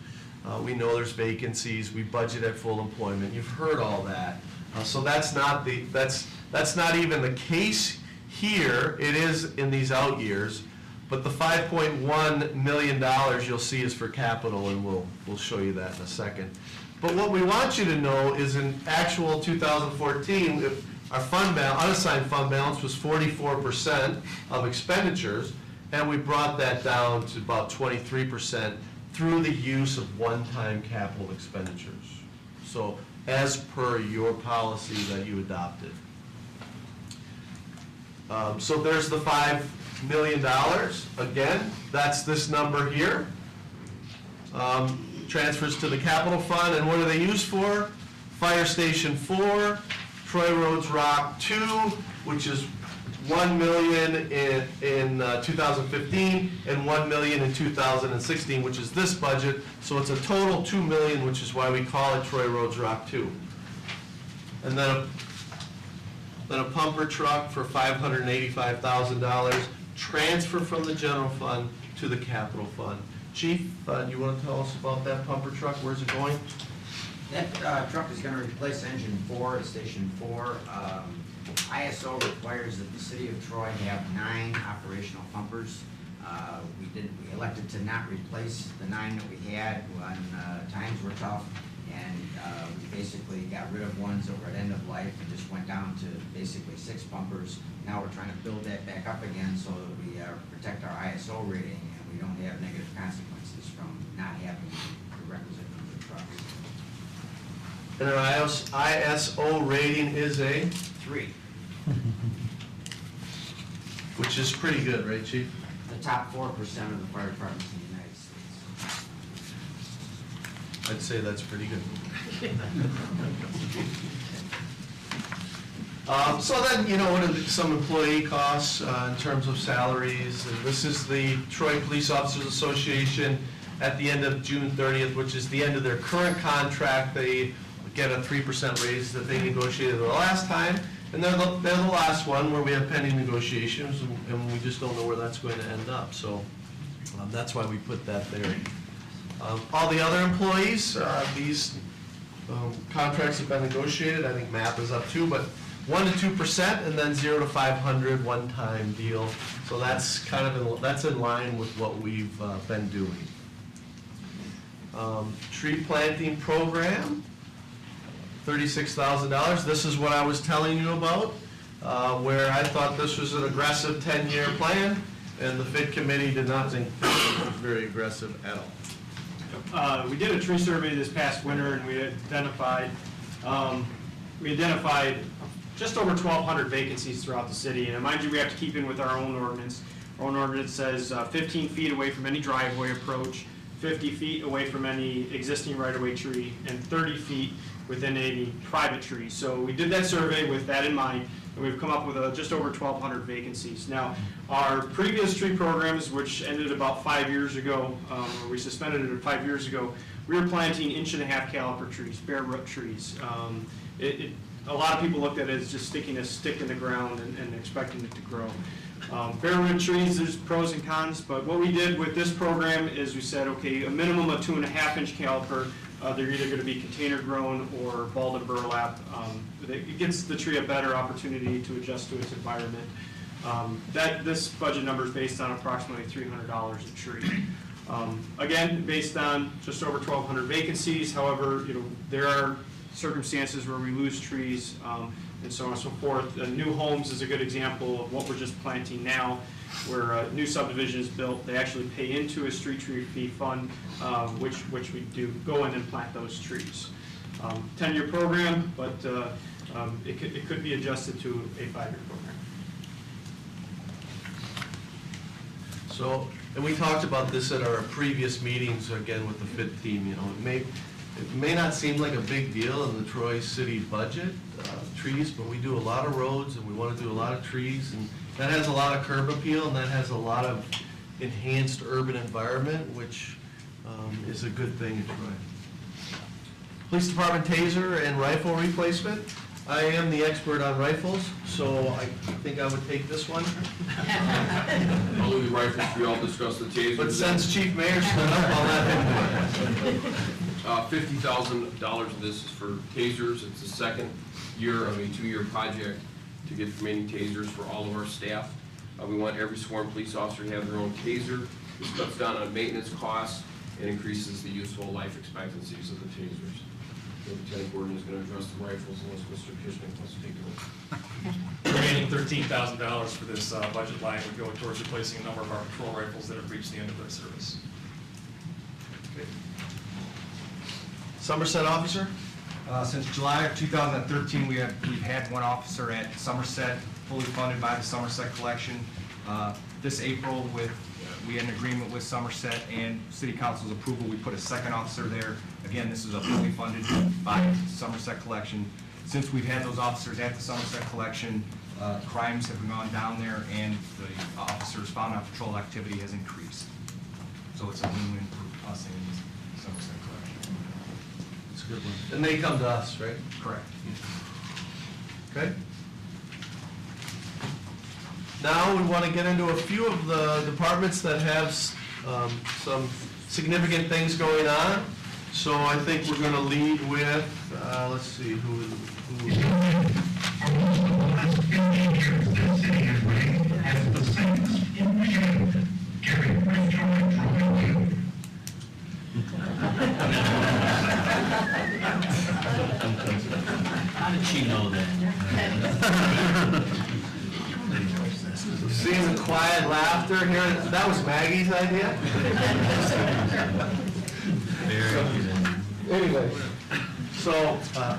we know there's vacancies, we budget at full employment. You've heard all that. So that's not even the case here. It is in these out years. But the $5.1 million you'll see is for capital, and we'll show you that in a second. But what we want you to know is in actual 2014, our unassigned fund balance was 44% of expenditures, and we brought that down to about 23% through the use of one-time capital expenditures. So as per your policy that you adopted. So there's the $5 million. Again, that's this number here. Transfers to the capital fund, and what are they used for? Fire Station 4, Troy Roads Rock 2, which is $1 million in 2015 and $1 million in 2016, which is this budget. So it's a total $2 million, which is why we call it Troy Roads Rock 2. And then a pumper truck for $585,000, transfer from the general fund to the capital fund. Chief, do you want to tell us about that pumper truck? Where's it going? That truck is going to replace engine 4 at Station 4. ISO requires that the city of Troy have 9 operational pumpers. We elected to not replace the 9 that we had when times were tough, and we basically got rid of ones that were at end of life and just went down to basically 6 pumpers. Now we're trying to build that back up again so that we protect our ISO rating and we don't have negative consequences from not having the requisite number of trucks. And our ISO rating is a 3. Which is pretty good, right, Chief? The top 4% of the fire departments in the United States. I'd say that's pretty good. So then, you know, what are some employee costs in terms of salaries? And this is the Troy Police Officers Association at the end of June 30th, which is the end of their current contract. They get a 3% raise that they negotiated the last time. And they're the last one where we have pending negotiations, and we just don't know where that's going to end up. So that's why we put that there. All the other employees, these contracts have been negotiated. I think MAP is up too, but 1 to 2%, and then 0 to 500 one-time deal. So that's kind of that's in line with what we've been doing. Tree planting program. $36,000. This is what I was telling you about, where I thought this was an aggressive 10-year plan, and the FIT committee did not think this was very aggressive at all. We did a tree survey this past winter, and we identified just over 1,200 vacancies throughout the city. And mind you, we have to keep in with our own ordinance. Our own ordinance says 15 feet away from any driveway approach, 50 feet away from any existing right-of-way tree, and 30 feet within any private tree. So we did that survey with that in mind, and we've come up with just over 1,200 vacancies. Now, our previous tree programs, which ended about 5 years ago, or we suspended it 5 years ago, we were planting 1.5-inch caliper trees, bare root trees. A lot of people looked at it as just sticking a stick in the ground and expecting it to grow. Bare root trees, there's pros and cons, but what we did with this program is we said, okay, a minimum of 2.5-inch caliper. They're either going to be container grown or balled and burlap. It gives the tree a better opportunity to adjust to its environment. This budget number is based on approximately $300 a tree. Again, based on just over 1,200 vacancies. However, there are circumstances where we lose trees, and so on and so forth. New homes is a good example of what we're just planting now, where a new subdivision is built. They actually pay into a street tree fee fund, which we do go in and plant those trees. 10-year program, but it could be adjusted to a 5-year program. So, and we talked about this at our previous meetings, again, with the FIT team, it may not seem like a big deal in the Troy City budget, trees, but we do a lot of roads and we want to do a lot of trees, and that has a lot of curb appeal and that has a lot of enhanced urban environment, which is a good thing in Troy. Police Department taser and rifle replacement. I am the expert on rifles, so I think I would take this one. I'll do the rifles, we all discuss the tasers. But since Chief Mayor stood up, I'll let him do it. $50,000 of this is for tasers. It's the second year of a 2-year project to get remaining tasers for all of our staff. We want every sworn police officer to have their own taser. This cuts down on maintenance costs and increases the useful life expectancies of the tasers. Lieutenant Gordon is going to address the rifles unless Mr. Kishnick wants to take it. The remaining $13,000 for this budget line would go towards replacing a number of our patrol rifles that have reached the end of their service. Okay. Somerset officer? Since July of 2013, we've had one officer at Somerset, fully funded by the Somerset Collection. This April, we had an agreement with Somerset and City Council's approval. We put a second officer there. Again, this is a fully funded by Somerset Collection. Since we've had those officers at the Somerset Collection, crimes have gone down there and the officers found on patrol activity has increased. So it's a win-win for us and Somerset Collection. That's a good one. And they come to us, right? Correct. Okay. Now we want to get into a few of the departments that have some significant things going on. So I think we're going to lead with, let's see, who How did she know that? Seeing the quiet laughter here, that was Maggie's idea? Anyway, so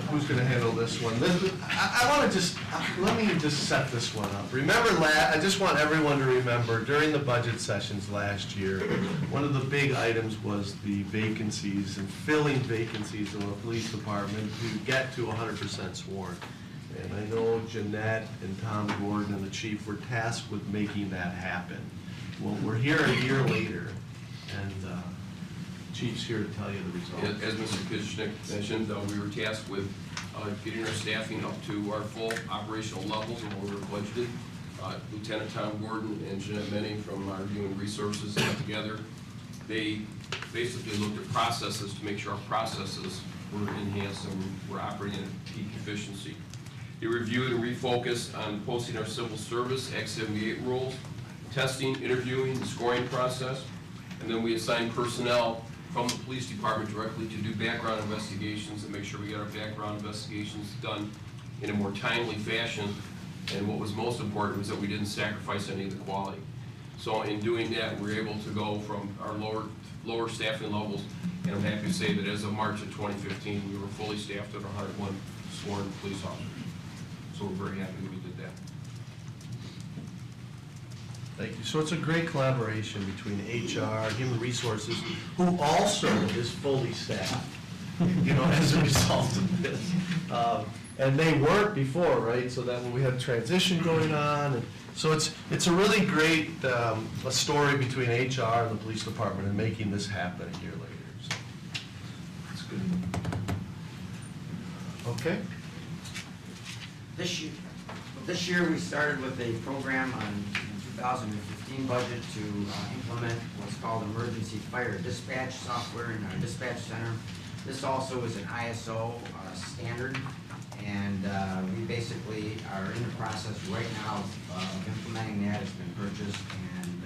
who's going to handle this one? I want to just, let me just set this one up. Remember, I just want everyone to remember, during the budget sessions last year, one of the big items was the vacancies and filling vacancies in the police department to get to 100% sworn. And I know Jeanette and Tom Gordon and the chief were tasked with making that happen. Well, we're here a year later, and Chief's here to tell you the results. As Mr. Kishnick mentioned, we were tasked with getting our staffing up to our full operational levels and what we were budgeted. Lieutenant Tom Gordon and Jeanette Menning from our Human Resources got together. They basically looked at processes to make sure our processes were enhanced and were operating at peak efficiency. They reviewed and refocused on posting our civil service Act 78 rules, testing, interviewing, the scoring process, and then we assigned personnel from the police department directly to do background investigations and make sure we get our background investigations done in a more timely fashion. And what was most important was that we didn't sacrifice any of the quality. So in doing that, we were able to go from our lower staffing levels, and I'm happy to say that as of March of 2015, we were fully staffed at 101 sworn police officers. So we're very happy that we did that. Thank you. So it's a great collaboration between HR, Human Resources, who also is fully staffed, as a result of this. And they weren't before, right? So that when we had transition going on, and so it's a really great a story between HR and the police department and making this happen a year later. So it's good. Okay. This year we started with a program on 2015 budget to implement what's called emergency fire dispatch software in our dispatch center. This also is an ISO standard, and we basically are in the process right now of implementing that. It's been purchased, and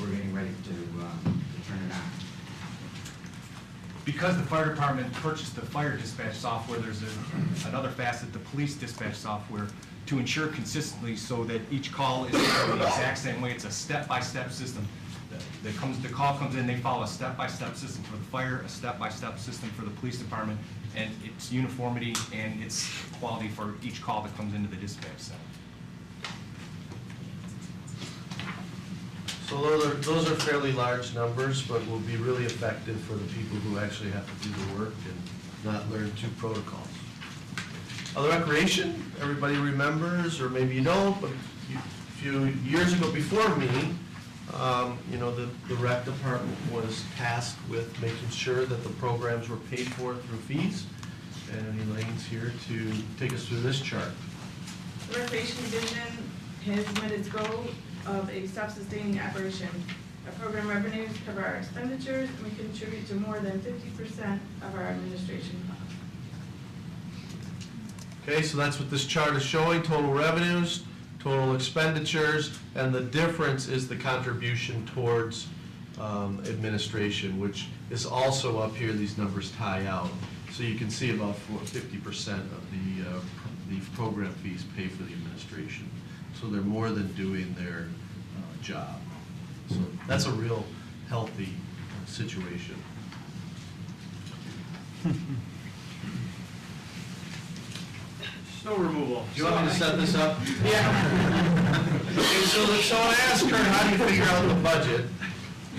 we're getting ready to turn it on. Because the fire department purchased the fire dispatch software, there's another facet, the police dispatch software, to ensure consistency so that each call is done the exact same way. It's a step-by-step system. The call comes in, they follow a step-by-step system for the fire, a step-by-step system for the police department, and it's uniformity and it's quality for each call that comes into the dispatch center. So those are fairly large numbers, but will be really effective for the people who actually have to do the work and not learn two protocols. Other recreation, everybody remembers, or maybe you don't, but a few years ago before me, you know, the rec department was tasked with making sure that the programs were paid for through fees. And Elaine's here to take us through this chart. The Recreation Division has met its goal of a self-sustaining operation. Our program revenues cover our expenditures, and we contribute to more than 50% of our administration costs. Okay, so that's what this chart is showing, total revenues, total expenditures, and the difference is the contribution towards administration, which is also up here. These numbers tie out. So you can see about 50% of the program fees pay for the administration. So they're more than doing their job. So that's a real healthy situation. Snow removal. Do you want me to set this up? Yeah. Okay, so I asked her, how do you figure out the budget?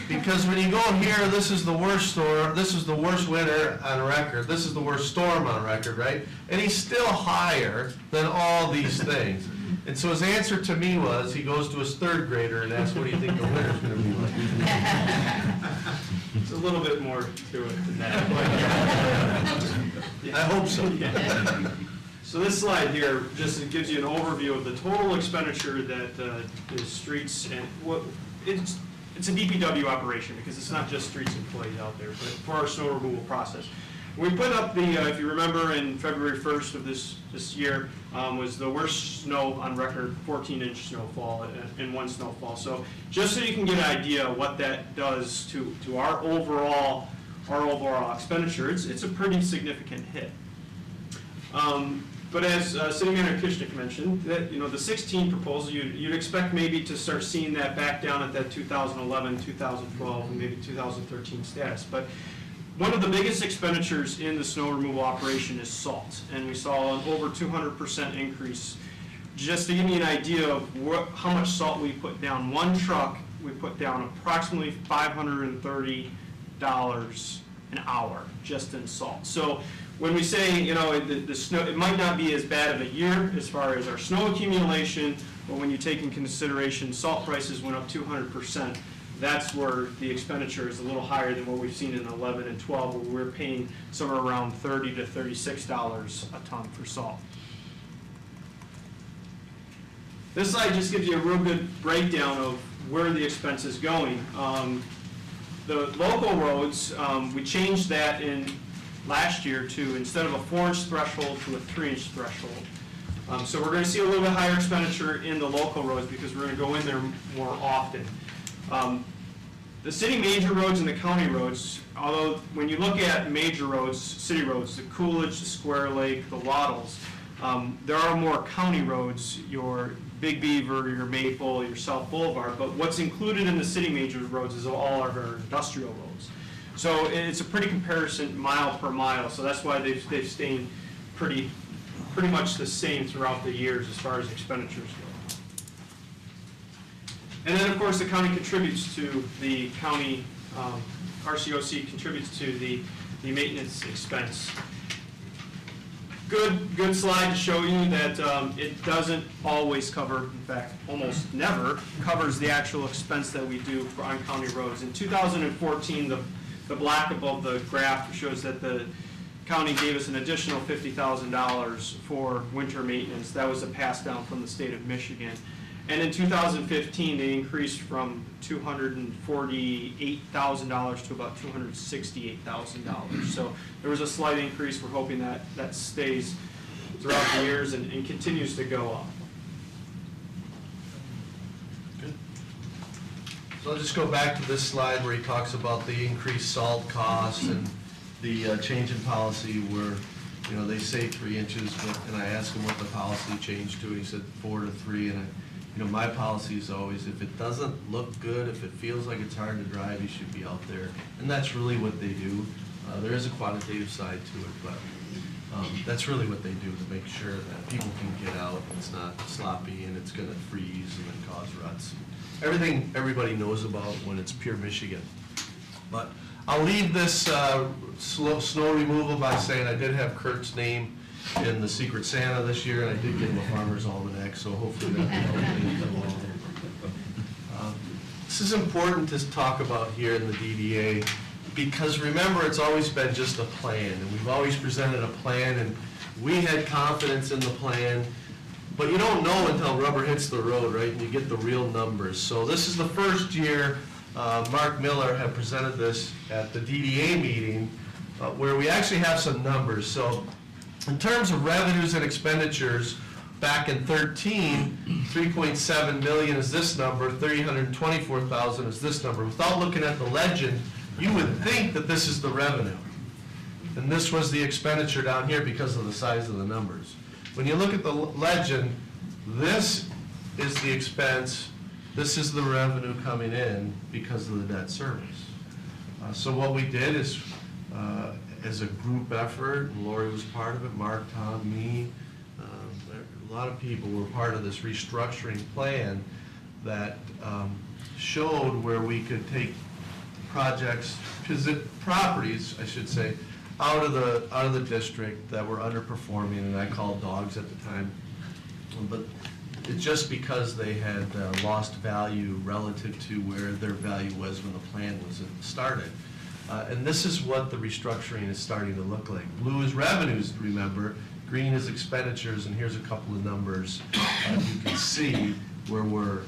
Because when you go here, this is the worst storm, this is the worst winter on record, this is the worst storm on record, right? And he's still higher than all these things. And so his answer to me was, he goes to his third grader and asks, what do you think the winter's gonna be like? It's a little bit more to it than that. I hope so. So this slide here just gives you an overview of the total expenditure that is streets and what it's a DPW operation because it's not just streets employees out there, but for our snow removal process. We put up the, if you remember, in February 1st of this year was the worst snow on record, 14-inch snowfall in one snowfall. So just so you can get an idea of what that does to our overall expenditure, it's a pretty significant hit. But as City Manager Kishnick mentioned, that the 16 proposal, you'd expect maybe to start seeing that back down at that 2011, 2012, and maybe 2013 status. But one of the biggest expenditures in the snow removal operation is salt, and we saw an over 200% increase. Just to give you an idea of how much salt we put down, one truck we put down approximately $530 an hour just in salt. So when we say, the snow, it might not be as bad of a year as far as our snow accumulation, but when you take in consideration salt prices went up 200%, that's where the expenditure is a little higher than what we've seen in 11 and 12, where we're paying somewhere around $30 to $36 a ton for salt. This slide just gives you a real good breakdown of where the expense is going. The local roads, we changed that in last year to, instead of a 4-inch threshold, to a 3-inch threshold. So we're going to see a little bit higher expenditure in the local roads because we're going to go in there more often. The city major roads and the county roads, although when you look at major roads, city roads, the Coolidge, the Square Lake, the Waddles, there are more county roads, your Big Beaver, your Maple, your South Boulevard, but what's included in the city major roads is all of our industrial roads. So it's a pretty comparison mile per mile, so that's why they've stayed pretty much the same throughout the years as far as expenditures go. And then, of course, the county contributes to the county, RCOC contributes to the maintenance expense. Good slide to show you that it doesn't always cover, in fact, almost never covers the actual expense that we do on county roads. In 2014, the black above the graph shows that the county gave us an additional $50,000 for winter maintenance. That was a pass down from the state of Michigan. And in 2015, they increased from $248,000 to about $268,000. So there was a slight increase. We're hoping that that stays throughout the years and continues to go up. So I'll just go back to this slide where he talks about the increased salt costs and the change in policy where, you know, they say 3 inches, but, and I asked him what the policy changed to, and he said 4 to 3, and you know, my policy is always, if it doesn't look good, if it feels like it's hard to drive, you should be out there, and that's really what they do. There is a quantitative side to it, but that's really what they do to make sure that people can get out, and it's not sloppy, and it's gonna freeze and then cause ruts. Everything everybody knows about when it's pure Michigan. But I'll leave this snow removal by saying I did have Kurt's name in the Secret Santa this year, and I did get him a Farmer's Almanac, so hopefully that will help things along. This is important to talk about here in the DDA, because remember, it's always been just a plan, and we've always presented a plan, and we had confidence in the plan, but you don't know until rubber hits the road, right, and you get the real numbers. So this is the first year Mark Miller had presented this at the DDA meeting, where we actually have some numbers. So in terms of revenues and expenditures, back in 13, 3.7 million is this number, 324,000 is this number. Without looking at the legend, you would think that this is the revenue. And this was the expenditure down here because of the size of the numbers. When you look at the legend, this is the expense, this is the revenue coming in because of the debt service. So what we did is, as a group effort, and Lori was part of it, Mark, Tom, me, a lot of people were part of this restructuring plan that showed where we could take projects, properties, I should say, out of the district that were underperforming, and I called dogs at the time. But it's just because they had lost value relative to where their value was when the plan was started. And this is what the restructuring is starting to look like. Blue is revenues, remember. Green is expenditures, and here's a couple of numbers. You can see where we're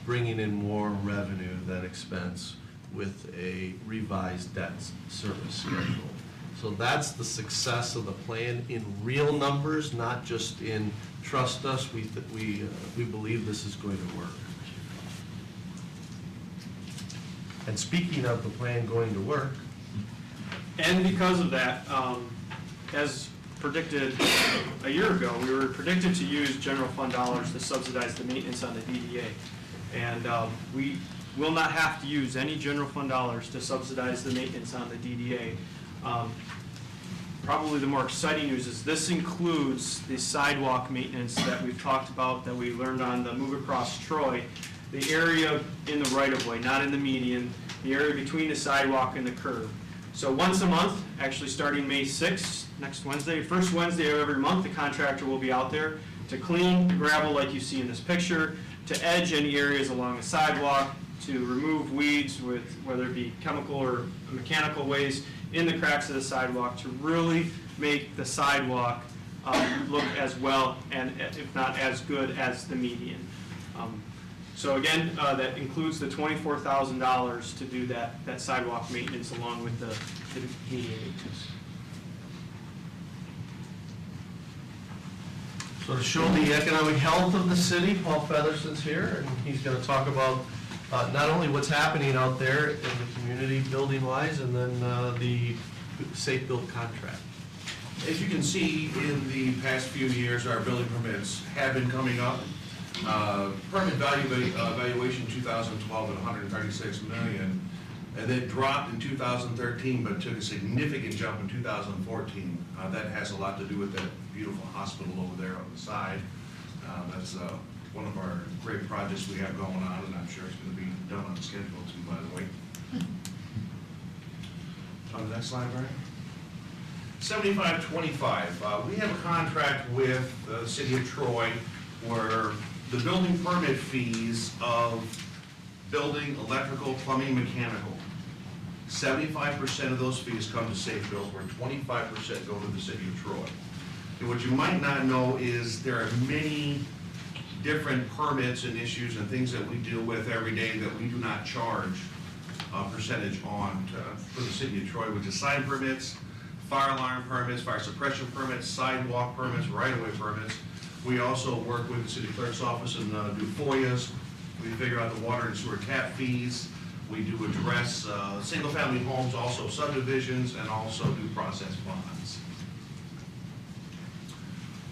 bringing in more revenue than expense with a revised debt service schedule. So that's the success of the plan in real numbers, not just in trust us, we believe this is going to work. And speaking of the plan going to work. And because of that, as predicted a year ago, we were predicted to use general fund dollars to subsidize the maintenance on the DDA. And we will not have to use any general fund dollars to subsidize the maintenance on the DDA. Probably the more exciting news is this includes the sidewalk maintenance that we've talked about, that we learned on the move across Troy. The area in the right-of-way, not in the median, the area between the sidewalk and the curb. So once a month, actually starting May 6th, next Wednesday, first Wednesday of every month, the contractor will be out there to clean the gravel like you see in this picture, to edge any areas along the sidewalk, to remove weeds with whether it be chemical or mechanical waste in the cracks of the sidewalk, to really make the sidewalk look as well and if not as good as the median. So again, that includes the $24,000 to do that sidewalk maintenance along with the median maintenance. So to show the economic health of the city, Paul Featherston's here, and he's going to talk about not only what's happening out there in the community building-wise, and then the Safe Build contract. As you can see, in the past few years, our building permits have been coming up. Permit valuation 2012 at 136 million, and it dropped in 2013, but took a significant jump in 2014. That has a lot to do with that beautiful hospital over there on the side. That's one of our great projects we have going on, and I'm sure it's going to be done on schedule too, by the way. On the next slide, Brian. 7525. We have a contract with the city of Troy where the building permit fees of building, electrical, plumbing, mechanical, 75% of those fees come to Safe Build, where 25% go to the city of Troy. And what you might not know is there are many different permits and issues and things that we deal with every day that we do not charge a percentage on for the city of Troy, which is sign permits, fire alarm permits, fire suppression permits, sidewalk permits, right-of-way permits. We also work with the city clerk's office and do FOIAs. We figure out the water and sewer tap fees. We do address single-family homes, also subdivisions, and also due process bonds.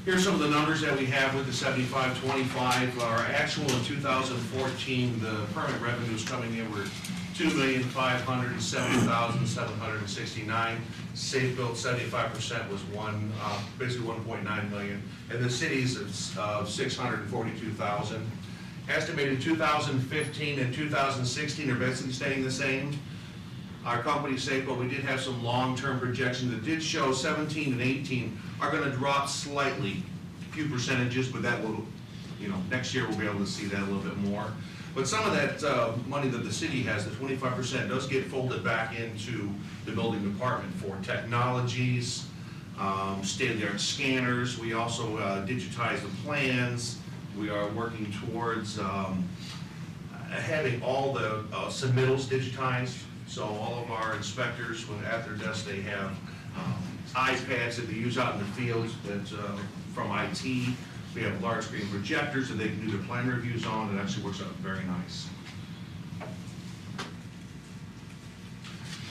Here's some of the numbers that we have with the 7525. Our actual in 2014, the permit revenues coming in were $2,570,769. Safe built 75% was basically 1.9 million, and the cities of 642,000. Estimated 2015 and 2016 are basically staying the same. Our company safe, but we did have some long-term projections that did show 17 and 18 are going to drop slightly, a few percentages, but that will, next year we'll be able to see that a little bit more. But some of that money that the city has, the 25%, does get folded back into the building department for technologies, state-of-the-art scanners. We also digitize the plans. We are working towards having all the submittals digitized. So all of our inspectors, when at their desk, they have iPads that they use out in the fields from IT. We have large screen projectors that they can do their plan reviews on. It actually works out very nice.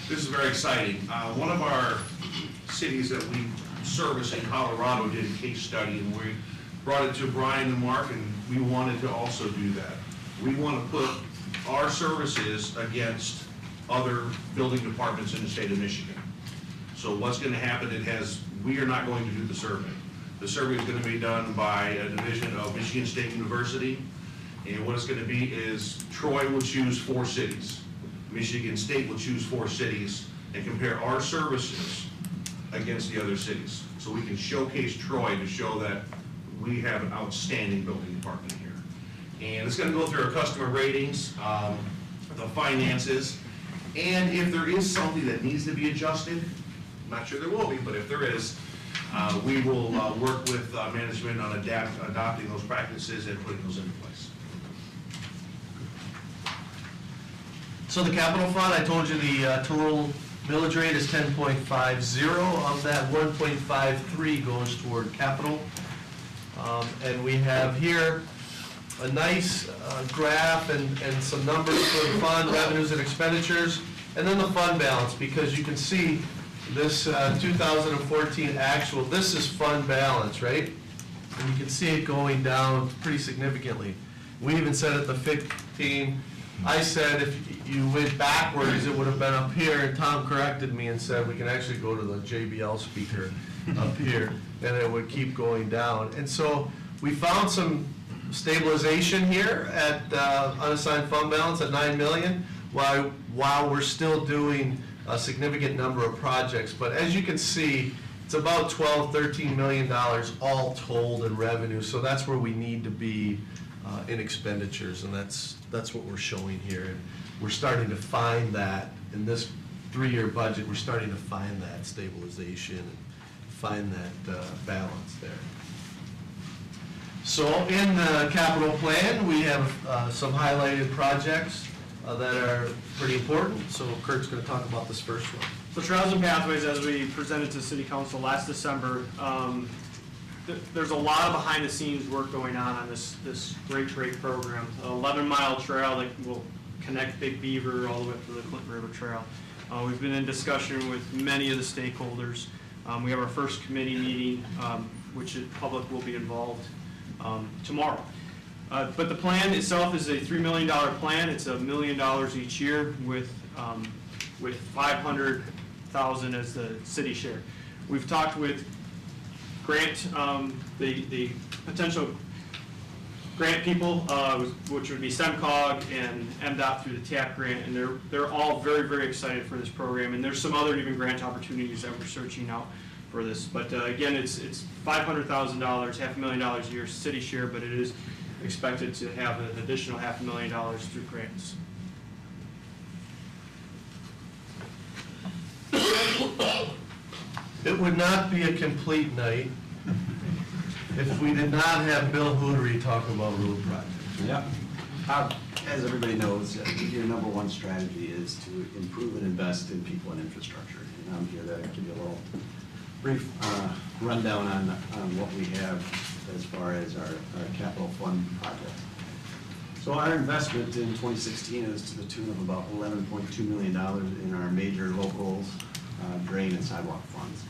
This is very exciting. One of our cities that we service in Colorado did a case study, and we brought it to Brian and Mark, and we wanted to also do that. We want to put our services against other building departments in the state of Michigan. So what's going to happen, we are not going to do the survey. The survey is going to be done by a division of Michigan State University, and what it's going to be is Troy will choose 4 cities. Michigan State will choose 4 cities and compare our services against the other cities. So we can showcase Troy to show that we have an outstanding building department here. And it's going to go through our customer ratings, the finances, and if there is something that needs to be adjusted, I'm not sure there will be, but if there is, we will work with management on adopting those practices and putting those into place. So the capital fund, I told you the total millage rate is 10.50. Of that, 1.53 goes toward capital. And we have here a nice graph and some numbers for the fund revenues and expenditures, and then the fund balance, because you can see this 2014 actual, this is fund balance, right? And you can see it going down pretty significantly. We even said at the 15, I said if you went backwards, it would have been up here, and Tom corrected me and said we can actually go to the JBL speaker up here, and it would keep going down. And so we found some stabilization here at unassigned fund balance at 9 million, while we're still doing a significant number of projects. But as you can see, it's about $12–13 million all told in revenue. So that's where we need to be in expenditures, and that's what we're showing here. And we're starting to find that in this 3-year budget. We're starting to find that stabilization and find that balance there. So in the capital plan, we have some highlighted projects that are pretty important. So Kurt's going to talk about this first one. So Trails and Pathways, as we presented to City Council last December, there's a lot of behind-the-scenes work going on this great program. An 11-mile trail that will connect Big Beaver all the way up to the Clinton River Trail. We've been in discussion with many of the stakeholders. We have our first committee meeting, which the public will be involved tomorrow. But the plan itself is a $3 million plan. It's $1 million each year with $500,000 as the city share. We've talked with grant, the potential grant people, which would be SEMCOG and MDOT through the TAP grant, and they're all very, very excited for this program. And there's some other even grant opportunities that we're searching out for this. But again, it's $500,000, $500,000 a year city share, but it is expected to have an additional $500,000 through grants. It would not be a complete night if we did not have Bill Hootery talk about road projects. Yep. As everybody knows, your number one strategy is to improve and invest in people and infrastructure. And I'm here to give you a little brief rundown on what we have as far as our capital fund project. So our investment in 2016 is to the tune of about $11.2 million in our major locals, drain and sidewalk funds.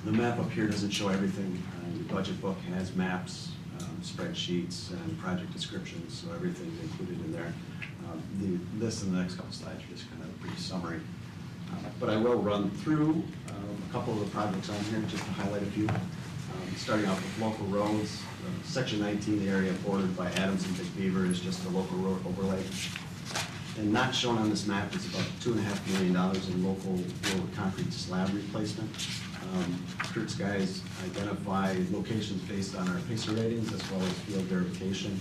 The map up here doesn't show everything. The budget book has maps, spreadsheets, and project descriptions, so everything's included in there. This and the next couple slides are just kind of a brief summary. But I will run through a couple of the projects on here just to highlight a few. Starting off with local roads. Section 19, the area bordered by Adams and Big Beaver, is just a local road overlay. And not shown on this map is about $2.5 million in local road concrete slab replacement. Kurt's guys identify locations based on our PACER ratings as well as field verification,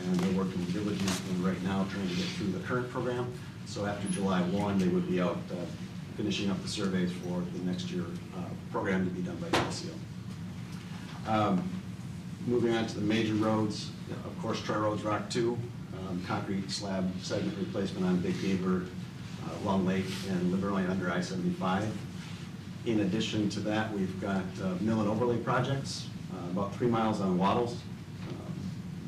and they're working diligently right now trying to get through the current program. So after July 1, they would be out finishing up the surveys for the next year program to be done by PCO. Moving on to the major roads, of course, Troy Roads Rock 2, concrete slab segment replacement on Big Beaver, Long Lake, and Livernois under I-75. In addition to that, we've got mill and overlay projects, about 3 miles on Waddles,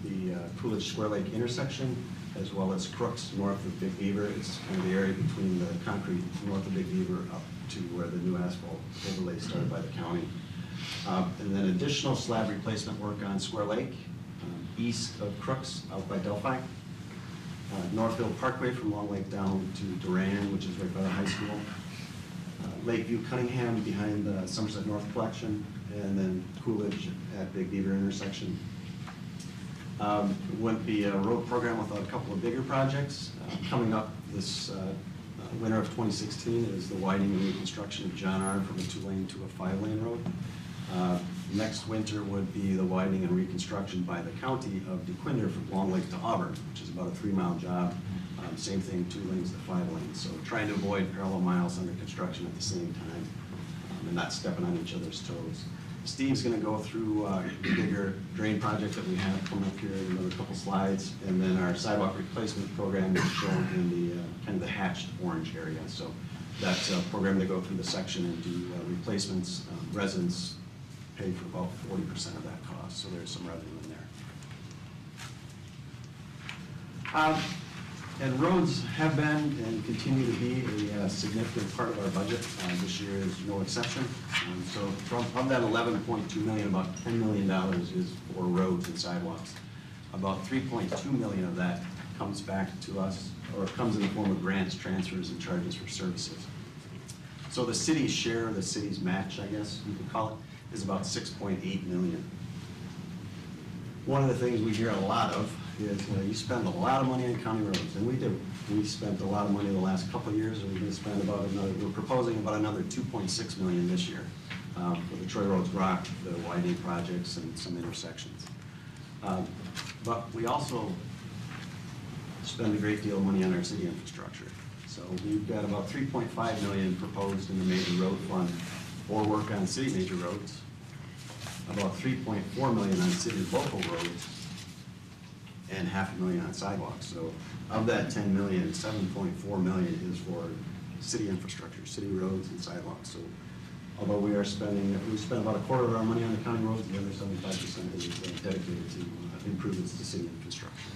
the Coolidge Square Lake intersection, as well as Crooks north of Big Beaver. It's kind of the area between the concrete north of Big Beaver up to where the new asphalt overlay started by the county. And then additional slab replacement work on Square Lake, east of Crooks, out by Delphi. Northfield Parkway from Long Lake down to Duran, which is right by the high school. Lakeview Cunningham behind the Somerset North Collection, and then Coolidge at Big Beaver intersection. It wouldn't be a road program without a couple of bigger projects. Coming up this winter of 2016 is the widening and reconstruction of John R. from a 2-lane to a 5-lane road. Next winter would be the widening and reconstruction by the county of DeQuinder from Long Lake to Auburn, which is about a 3-mile job. Same thing, 2 lanes to 5 lanes. So trying to avoid parallel miles under construction at the same time and not stepping on each other's toes. Steve's going to go through the bigger drain project that we have coming up here in another couple slides, and then our sidewalk replacement program is shown in the kind of the hatched orange area. So that's a program to go through the section and do replacements. Residents pay for about 40% of that cost, so there's some revenue in there. And roads have been and continue to be a significant part of our budget. This year is no exception. So from that $11.2 million, about $10 million is for roads and sidewalks. About $3.2 million of that comes back to us, or comes in the form of grants, transfers, and charges for services. So the city's share, the city's match, I guess you could call it, is about $6.8 million. One of the things we hear a lot of is you spend a lot of money on county roads, and we do. We spent a lot of money the last couple of years, and we're going to spend about another, we're proposing about another $2.6 million this year for the Troy Roads Rock, the widening projects, and some intersections. But we also spend a great deal of money on our city infrastructure. So we've got about $3.5 million proposed in the major road fund for work on city major roads, about $3.4 million on city local roads, and $500,000 on sidewalks. So of that $10 million, $7.4 million is for city infrastructure, city roads and sidewalks. So although we spend about a quarter of our money on the county roads, the other 75% is dedicated to improvements to city infrastructure.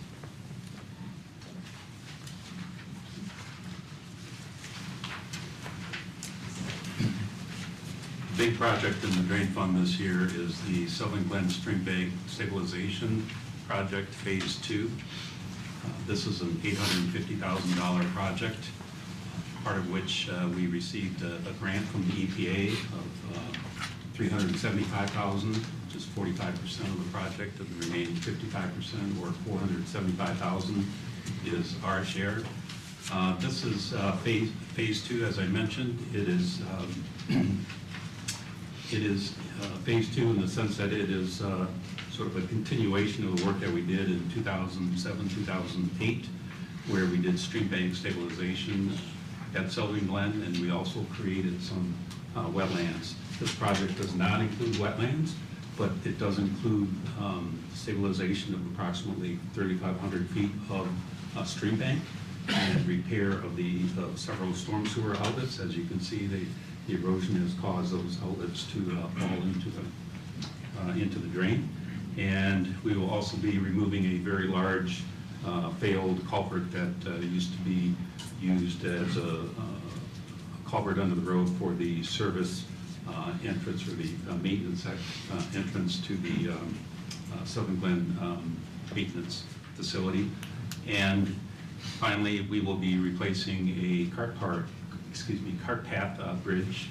The big project in the drain fund this year is the Sylvan Glen Stream Bank Stabilization Project Phase 2. This is an $850,000 project, part of which we received a grant from the EPA of $375,000, which is 45% of the project, and the remaining 55%, or $475,000, is our share. This is phase 2, as I mentioned. It is phase 2 in the sense that it is sort of a continuation of the work that we did in 2007, 2008, where we did stream bank stabilization at Sylvan Glen, and we also created some wetlands. This project does not include wetlands, but it does include stabilization of approximately 3,500 feet of stream bank and repair of the several storm sewer outlets. As you can see, the erosion has caused those outlets to fall into the drain. And we will also be removing a very large failed culvert that used to be used as a culvert under the road for the service entrance or the maintenance entrance to the Southern Glen maintenance facility. And finally, we will be replacing a cart path bridge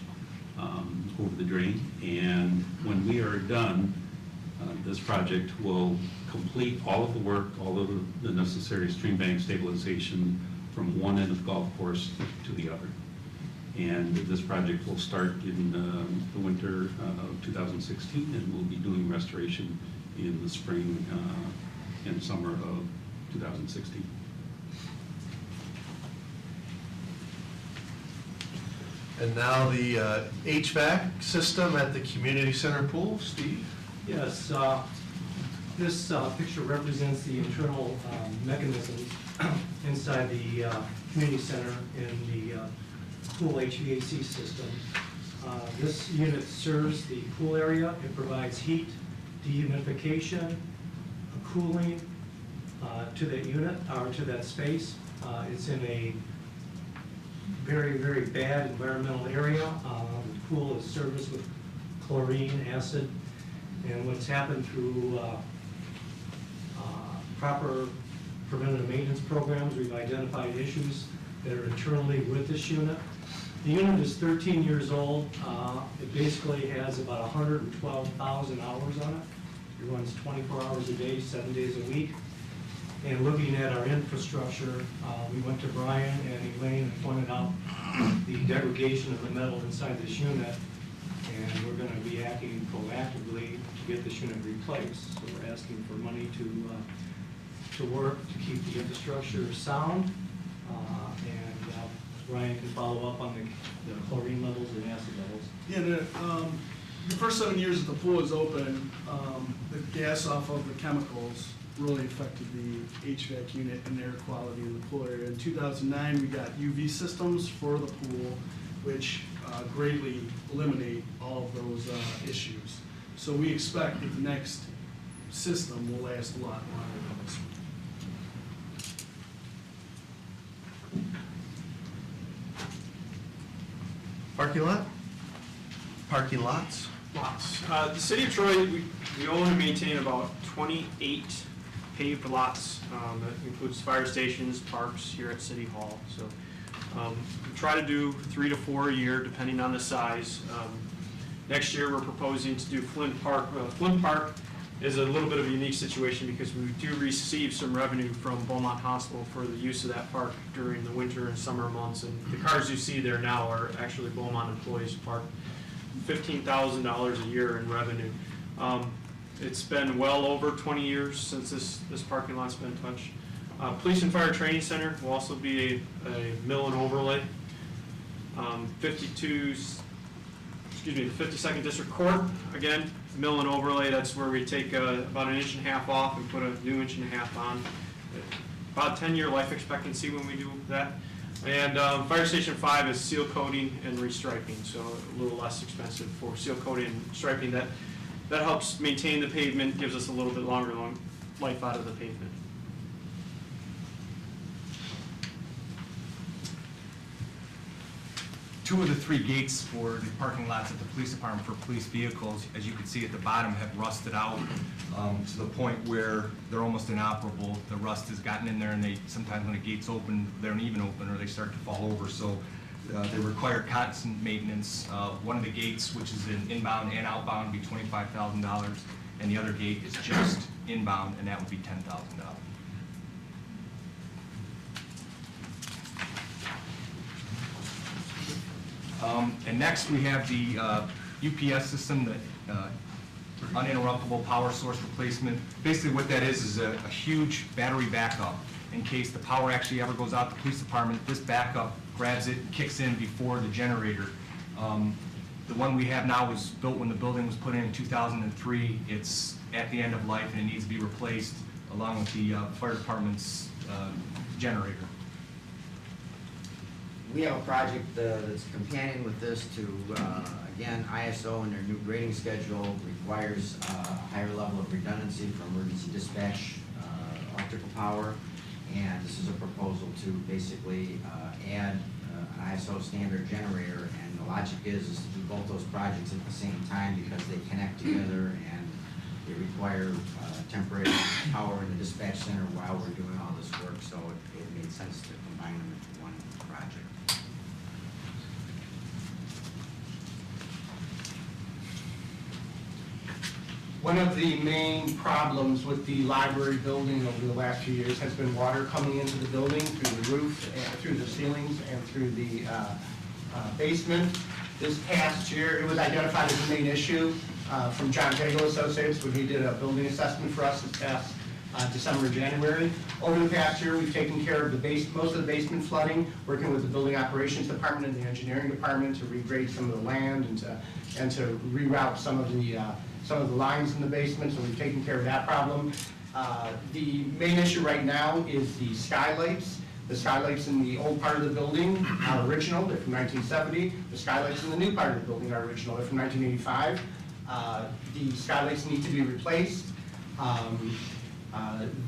over the drain. And when we are done, this project will complete all of the work, all of the necessary stream bank stabilization from one end of the golf course to the other. And this project will start in the winter of 2016, and we'll be doing restoration in the spring and summer of 2016. And now the HVAC system at the community center pool, Steve? Yes, this picture represents the internal mechanisms inside the community center in the pool HVAC system. This unit serves the pool area. It provides heat, dehumidification, cooling to that unit, or to that space. It's in a very, very bad environmental area. The pool is serviced with chlorine, acid, and what's happened through proper preventative maintenance programs, we've identified issues that are internally with this unit. The unit is 13 years old. It basically has about 112,000 hours on it. It runs 24 hours a day, 7 days a week. And looking at our infrastructure, we went to Brian and Elaine and pointed out the degradation of the metal inside this unit, and we're going to be acting proactively to get this unit replaced. So we're asking for money to work to keep the infrastructure sound, and Brian can follow up on the chlorine levels and acid levels. Yeah, the first 7 years that the pool is open, the gas off of the chemicals really affected the HVAC unit and air quality in the pool area. In 2009, we got UV systems for the pool, which greatly eliminate all of those issues. So we expect that the next system will last a lot longer than this one. Parking lot? Parking lots? Lots. The city of Troy, we own and maintain about 28 paved lots. That includes fire stations, parks here at City Hall. So we try to do 3 to 4 a year, depending on the size. Next year, we're proposing to do Flint Park. Flint Park is a little bit of a unique situation because we do receive some revenue from Beaumont Hospital for the use of that park during the winter and summer months. And the cars you see there now are actually Beaumont employees parked. $15,000 a year in revenue. It's been well over 20 years since this parking lot's been touched. Police and Fire Training Center will also be a mill and overlay. The 52nd District Court, again, mill and overlay. That's where we take about 1.5 inches off and put a new 1.5 inches on. About 10-year life expectancy when we do that. And Fire Station 5 is seal coating and restriping, so a little less expensive for seal coating and striping. That helps maintain the pavement, gives us a little bit longer life out of the pavement. Two of the 3 gates for the parking lots at the police department for police vehicles, as you can see at the bottom, have rusted out to the point where they're almost inoperable. The rust has gotten in there, and sometimes when the gates open, they don't even open or they start to fall over. So they require constant maintenance. One of the gates, which is in inbound and outbound, would be $25,000, and the other gate is just inbound, and that would be $10,000. And next we have the UPS system, that uninterruptible power source replacement. Basically what that is a huge battery backup in case the power actually ever goes out to the police department. This backup grabs it and kicks in before the generator. The one we have now was built when the building was put in 2003. It's at the end of life and it needs to be replaced along with the fire department's generator. We have a project that's companion with this to, again, ISO and their new grading schedule requires a higher level of redundancy for emergency dispatch, electrical power. And this is a proposal to basically add an ISO standard generator. And the logic is to do both those projects at the same time because they connect together and they require temporary power in the dispatch center while we're doing all this work. So it made sense to combine them into one project. One of the main problems with the library building over the last few years has been water coming into the building through the roof, and through the ceilings, and through the basement. This past year, it was identified as a main issue from John Daigle Associates when he did a building assessment for us this past December and January. Over the past year, we've taken care of most of the basement flooding, working with the building operations department and the engineering department to regrade some of the land and to reroute some of the lines in the basement, so we've taken care of that problem. The main issue right now is the skylights. The skylights in the old part of the building are original, they're from 1970. The skylights in the new part of the building are original, they're from 1985. The skylights need to be replaced.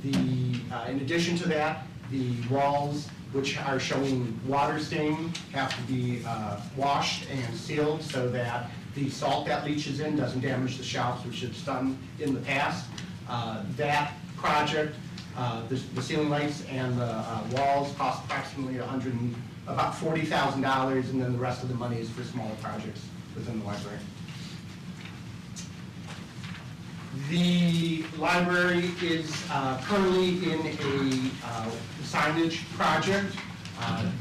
In addition to that, the walls, which are showing water stain, have to be washed and sealed so that the salt that leaches in doesn't damage the shelves, which it's done in the past. That project, the ceiling lights and the walls cost approximately about $40,000, and then the rest of the money is for smaller projects within the library. The library is currently in a signage project.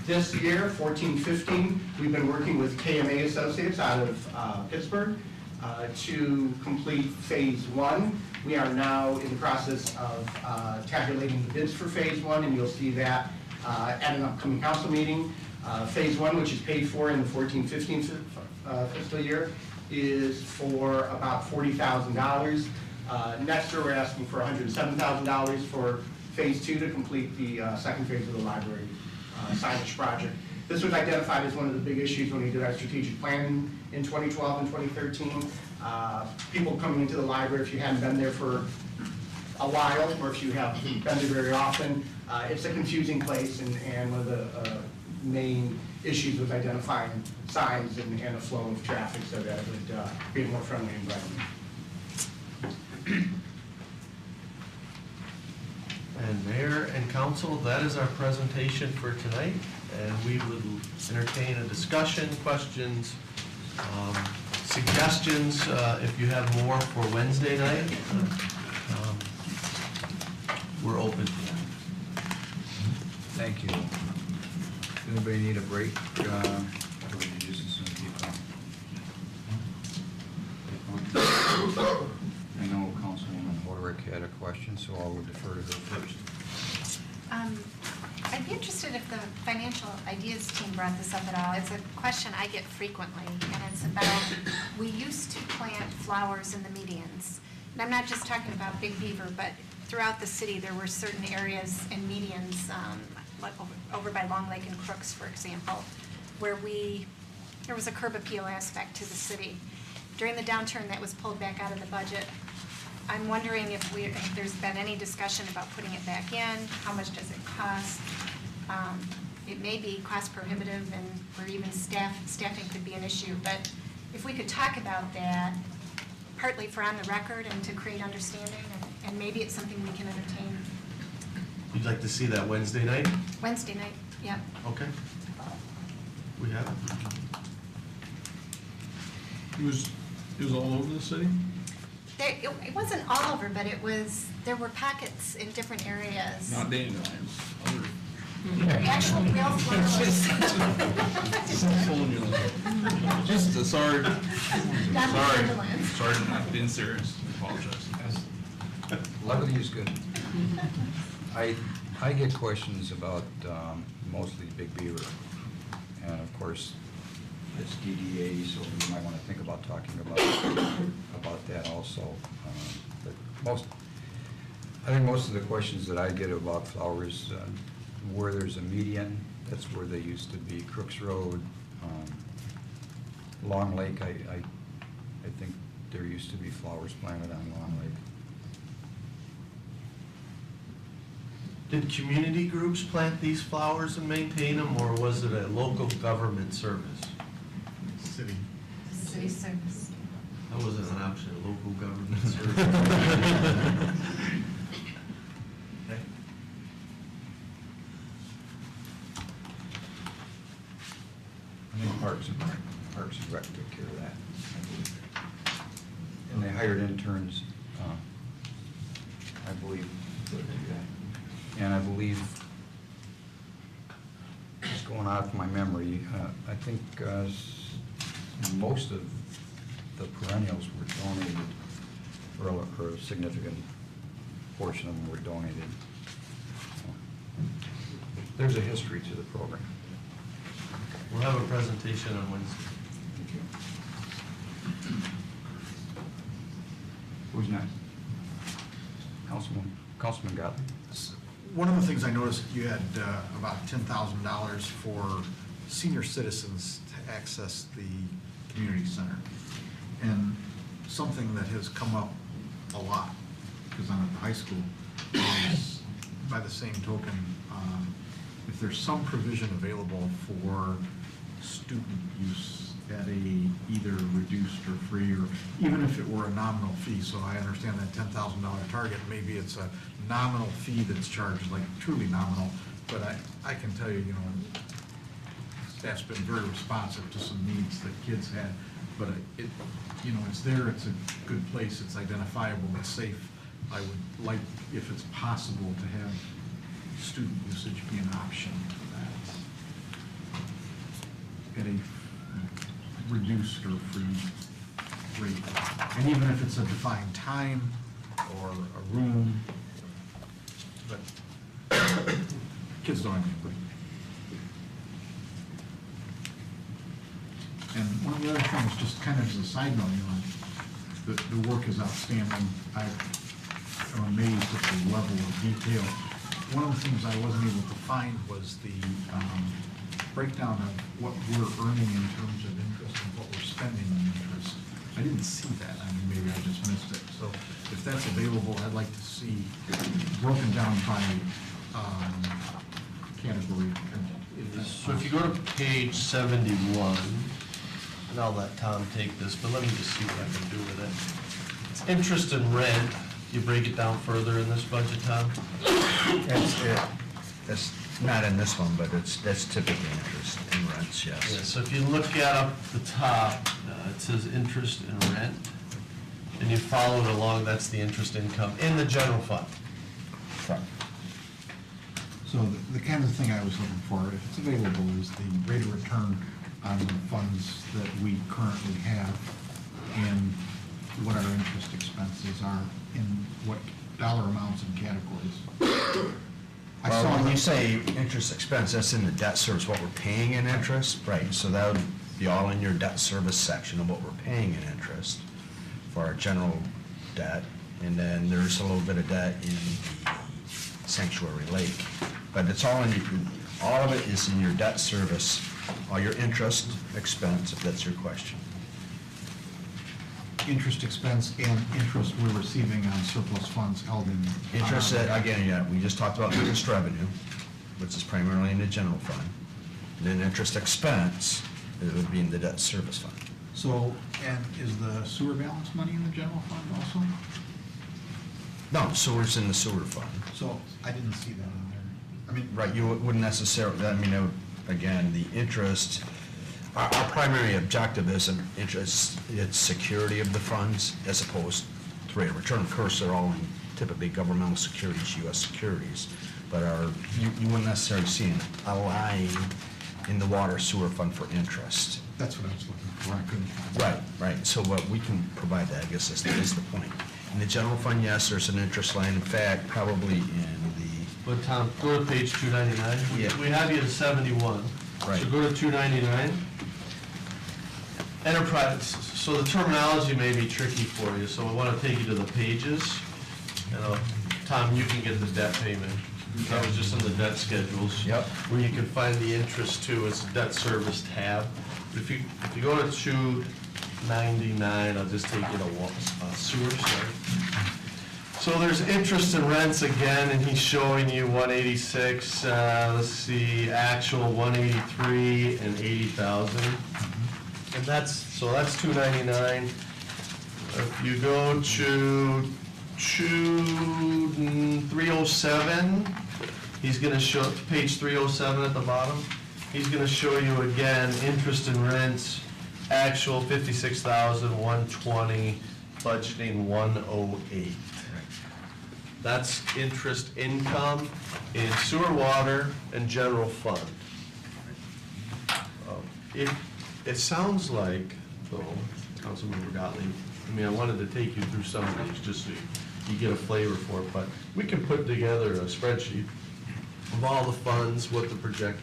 This year, 14-15, we've been working with KMA Associates out of Pittsburgh to complete phase 1. We are now in the process of tabulating the bids for phase 1, and you'll see that at an upcoming council meeting. Phase 1, which is paid for in the 14-15 fiscal year, is for about $40,000. Next year, we're asking for $107,000 for phase 2 to complete the second phase of the library signage project. This was identified as one of the big issues when we did our strategic planning in 2012 and 2013. People coming into the library, if you hadn't been there for a while, or if you have been there very often, it's a confusing place, and one of the main issues was identifying signs and a flow of traffic so that it would be a more friendly environment. And Mayor and Council, that is our presentation for tonight, and we would entertain a discussion, questions, suggestions, if you have more for Wednesday night. We're open to that. Thank you. Anybody need a break? Or would you just as soon keep going? I know Councilwoman Hoderick had a question, so I will defer to her first. I'd be interested if the financial ideas team brought this up at all. It's a question I get frequently, and it's about, we used to plant flowers in the medians. And I'm not just talking about Big Beaver, but throughout the city, there were certain areas and medians, like over by Long Lake and Crooks, for example, where there was a curb appeal aspect to the city. During the downturn, that was pulled back out of the budget. I'm wondering if there's been any discussion about putting it back in. How much does it cost? It may be cost prohibitive, and or even staffing could be an issue. But if we could talk about that, partly for on the record and to create understanding, and maybe it's something we can entertain. You'd like to see that Wednesday night? Wednesday night, yeah. Okay. We have it. It was all over the city? It wasn't all over, but there were pockets in different areas. Not dandelions. Actual real flowers. Just sorry. Not Sorry. dandelions. Sorry, not being serious. Apologize. Levity is good. I get questions about mostly Big Beaver. And of course, It's DDA, so we might want to think about talking about that also. But I think most of the questions that I get about flowers, where there's a median, that's where they used to be. Crooks Road, Long Lake, I think there used to be flowers planted on Long Lake. Did community groups plant these flowers and maintain them, or was it a local government service? City. City service. That wasn't an option, local government service. Okay. I think Parks and Rec took care of that, I believe. And they hired interns, I believe, to do that. And I believe, just going off my memory, I think most of the perennials were donated, or a significant portion of them were donated. There's a history to the program. We'll have a presentation on Wednesday. Thank you. Who's next? Councilman Gottlieb. One of the things I noticed, you had about $10,000 for senior citizens to access the community center. And something that has come up a lot, because I'm at the high school, is by the same token, if there's some provision available for student use at a either reduced or free, or even if it were a nominal fee, so I understand that $10,000 target, maybe it's a nominal fee that's charged, like truly nominal, but I can tell you, staff's been very responsive to some needs that kids had, but it's there, it's a good place, it's identifiable, it's safe. I would like, if it's possible, to have student usage be an option for that. At a reduced or free rate. And even if it's a defined time or a room, but kids don't have anybody. And one of the other things, just kind of as a side note, the work is outstanding. I'm amazed at the level of detail. One of the things I wasn't able to find was the breakdown of what we're earning in terms of interest and what we're spending in interest. I didn't see that. I mean, maybe I just missed it. So if that's available, I'd like to see broken down by category. So if you go to page 71, and I'll let Tom take this, but let me just see what I can do with it. It's interest and rent. You break it down further in this budget, Tom? That's not in this one, but that's typically interest and rents, yes. Yeah, so if you look at up the top, it says interest and rent, and you follow it along, that's the interest income in the general fund. Right. So the kind of thing I was looking for, if it's available, is the rate of return on the funds that we currently have and what our interest expenses are in what dollar amounts and categories. Well, when you say interest expense, that's in the debt service, what we're paying in interest, right? So that would be all in your debt service section of what we're paying in interest for our general debt. And then there's a little bit of debt in the Sanctuary Lake. But it's all all of it is in your debt service, all your interest expense, if that's your question. Interest expense and interest we're receiving on surplus funds held in. Interest, again, yeah, we just talked about interest revenue, which is primarily in the general fund. And then interest expense, it would be in the debt service fund. So, and is the sewer balance money in the general fund also? No, sewer's in the sewer fund. So I didn't see that in there. I mean, Right, you wouldn't necessarily, I mean, it would, again, the interest, our primary objective isn't interest, it's security of the funds as opposed to rate of return. Of course, they're all in typically governmental securities, U.S. securities, but you wouldn't necessarily see a line in the water sewer fund for interest. that's what I was looking for. I couldn't find. Right. So what we can provide that, I guess is the point. In the general fund, yes, there's an interest line. In fact, probably in the. But Tom, go to page 299. Yeah. We have you at 71. Right. So go to 299. Enterprise, so the terminology may be tricky for you, so I want to take you to the pages. And Tom, you can get the debt payment. That was just in the debt schedules. Yep. Where you can find the interest too, it's a debt service tab. If you go to 299, I'll just take you to sewer, sorry. So there's interest and rents again, and he's showing you 186, let's see, actual 183 and 80,000. And that's 299. If you go to 307, he's gonna show, page 307 at the bottom, he's gonna show you again, interest and rents, actual 56,120, budgeting 108. That's interest income in sewer, water, and general fund. It sounds like, though, Councilmember Gottlieb, I mean, I wanted to take you through some of these just so you get a flavor for it, but we can put together a spreadsheet of all the funds, what the project,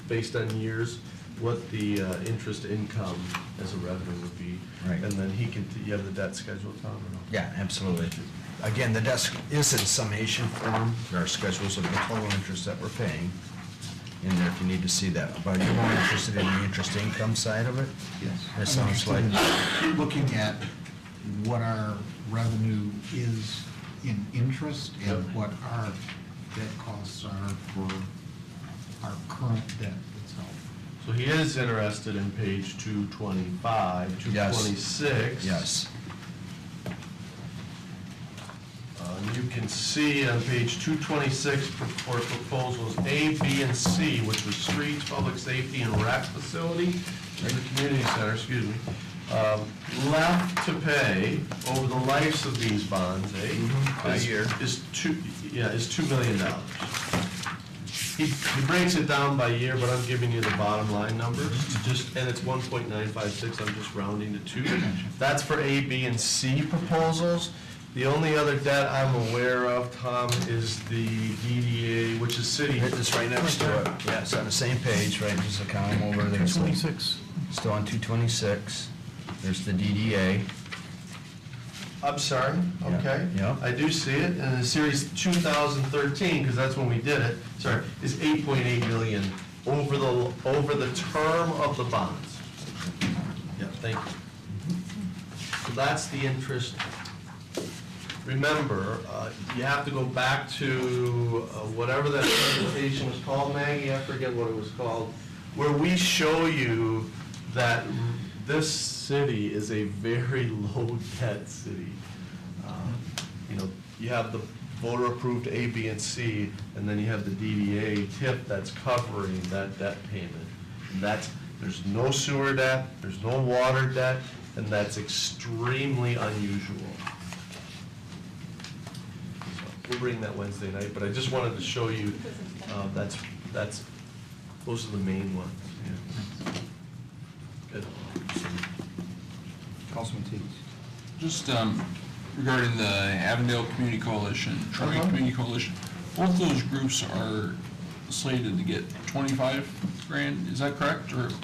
based on years, what the interest income as a revenue would be. Right. And then you have the debt schedule, Tom, or no? Yeah, absolutely. Again, the desk is in summation form. There are schedules of the total interest that we're paying in there if you need to see that. But you're more interested in the interest income side of it? Yes. It sounds like. Looking at what our revenue is in interest and what our debt costs are for our current debt itself. So he is interested in page 225, 226. Yes. You can see on page 226 for proposals A, B, and C, which was streets, public safety, and rec facility, and the community center, excuse me, left to pay over the lives of these bonds, A year. is $2 million. He breaks it down by year, but I'm giving you the bottom line numbers, and it's 1.956, I'm just rounding to 2. That's for A, B, and C proposals. The only other debt I'm aware of, Tom, is the DDA, which is city. It's right next to it. Yeah, it's on the same page, right? There's a column over there. 226. Still on 226. There's the DDA. I'm sorry, okay. Yeah. I do see it, and the series 2013, because that's when we did it, sorry, is 8.8 million over the term of the bonds. Yeah, thank you. So that's the interest. Remember, you have to go back to whatever that presentation was called, Maggie, I forget what it was called, where we show you that this city is a very low debt city. You have the voter-approved A, B, and C, and then you have the DDA tip that's covering that debt payment. And there's no sewer debt, there's no water debt, and that's extremely unusual. We'll bring that Wednesday night, but I just wanted to show you, those are the main ones. Yeah. Good. Councilman Teets. Just regarding the Avondale Community Coalition, Troy Community Coalition, both those groups are slated to get 25 grand, is that correct, or is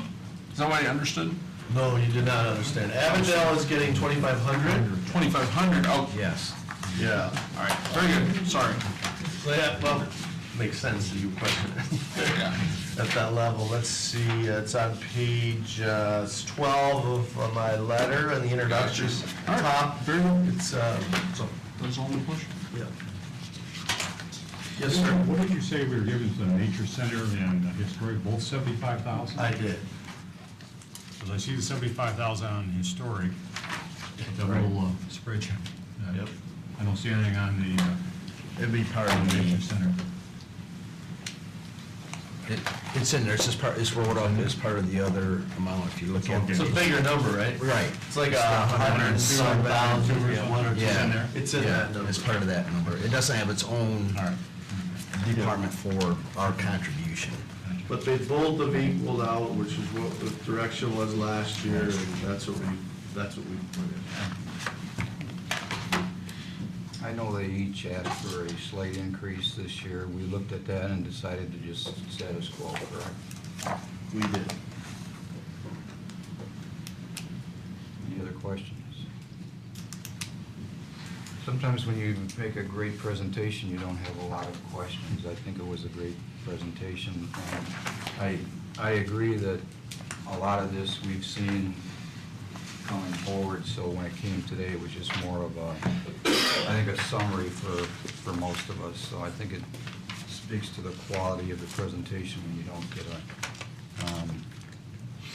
that what I understood? No, you did not understand. Avondale is getting 2,500. 2,500, oh. Yes. Yeah. All right, very good, sorry. Well, makes sense that you question it. Yeah. At that level, let's see, it's on page 12 of my letter and the introduction. All right. Top. Very good. It's, So, those all in push? yeah. Yes, sir. What did you say we were giving to the Nature Center and Historic, both 75,000? I did. Because I see the 75,000 on Historic, the little spreadsheet. Yep. I don't see anything on the It'd be part of the Nature Center. It's in there, it's just part, it's rolled up as part of the other amount if you look at it. It's a bigger number, right? Right. It's like 100,000 or 1 or 2 in there. It's in that number. It's part of that number. It doesn't have its own department for our contribution. But they both have equaled out, which is what the direction was last year, and that's what we put in. I know they each asked for a slight increase this year. We looked at that and decided to just status quo, correct? We did. questions? Sometimes when you make a great presentation, you don't have a lot of questions. I think it was a great presentation. And I agree that a lot of this we've seen coming forward, so when it came today, it was just more of a, I think, a summary for most of us. So I think it speaks to the quality of the presentation when you don't get a,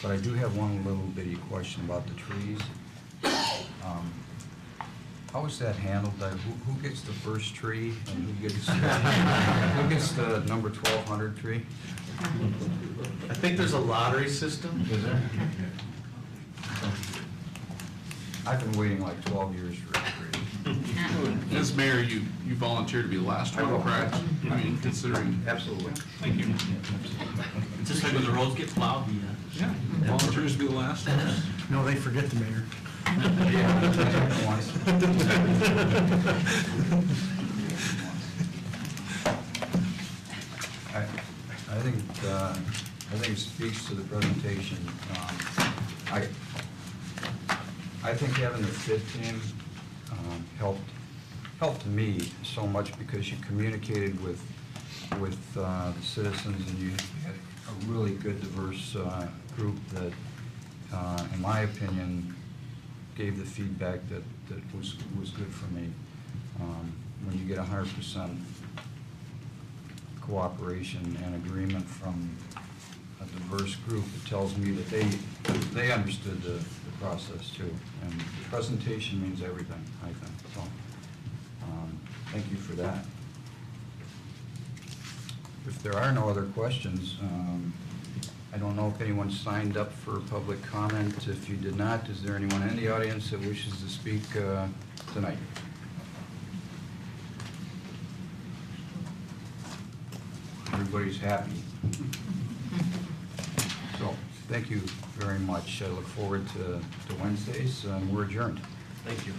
but I do have one little bitty question about the trees. How is that handled? Who gets the first tree and who gets the number 1200 tree? I think there's a lottery system. Is there? I've been waiting like 12 years for a tree. As mayor, you volunteered to be the last one, correct? I mean, considering. Absolutely. Thank you. It's just like when the roads get plowed, Yeah, volunteers to be the last one. No, they forget the mayor. I think it speaks to the presentation. I think having the FIT team helped me so much because you communicated with the citizens and you had a really good diverse group that, in my opinion, gave the feedback that was good for me. When you get 100% cooperation and agreement from a diverse group, it tells me that they understood the process too. And the presentation means everything, I think. So, thank you for that. If there are no other questions, I don't know if anyone signed up for public comment. If you did not, is there anyone in the audience that wishes to speak tonight? Everybody's happy. So, thank you very much. I look forward to Wednesdays, and we're adjourned. Thank you.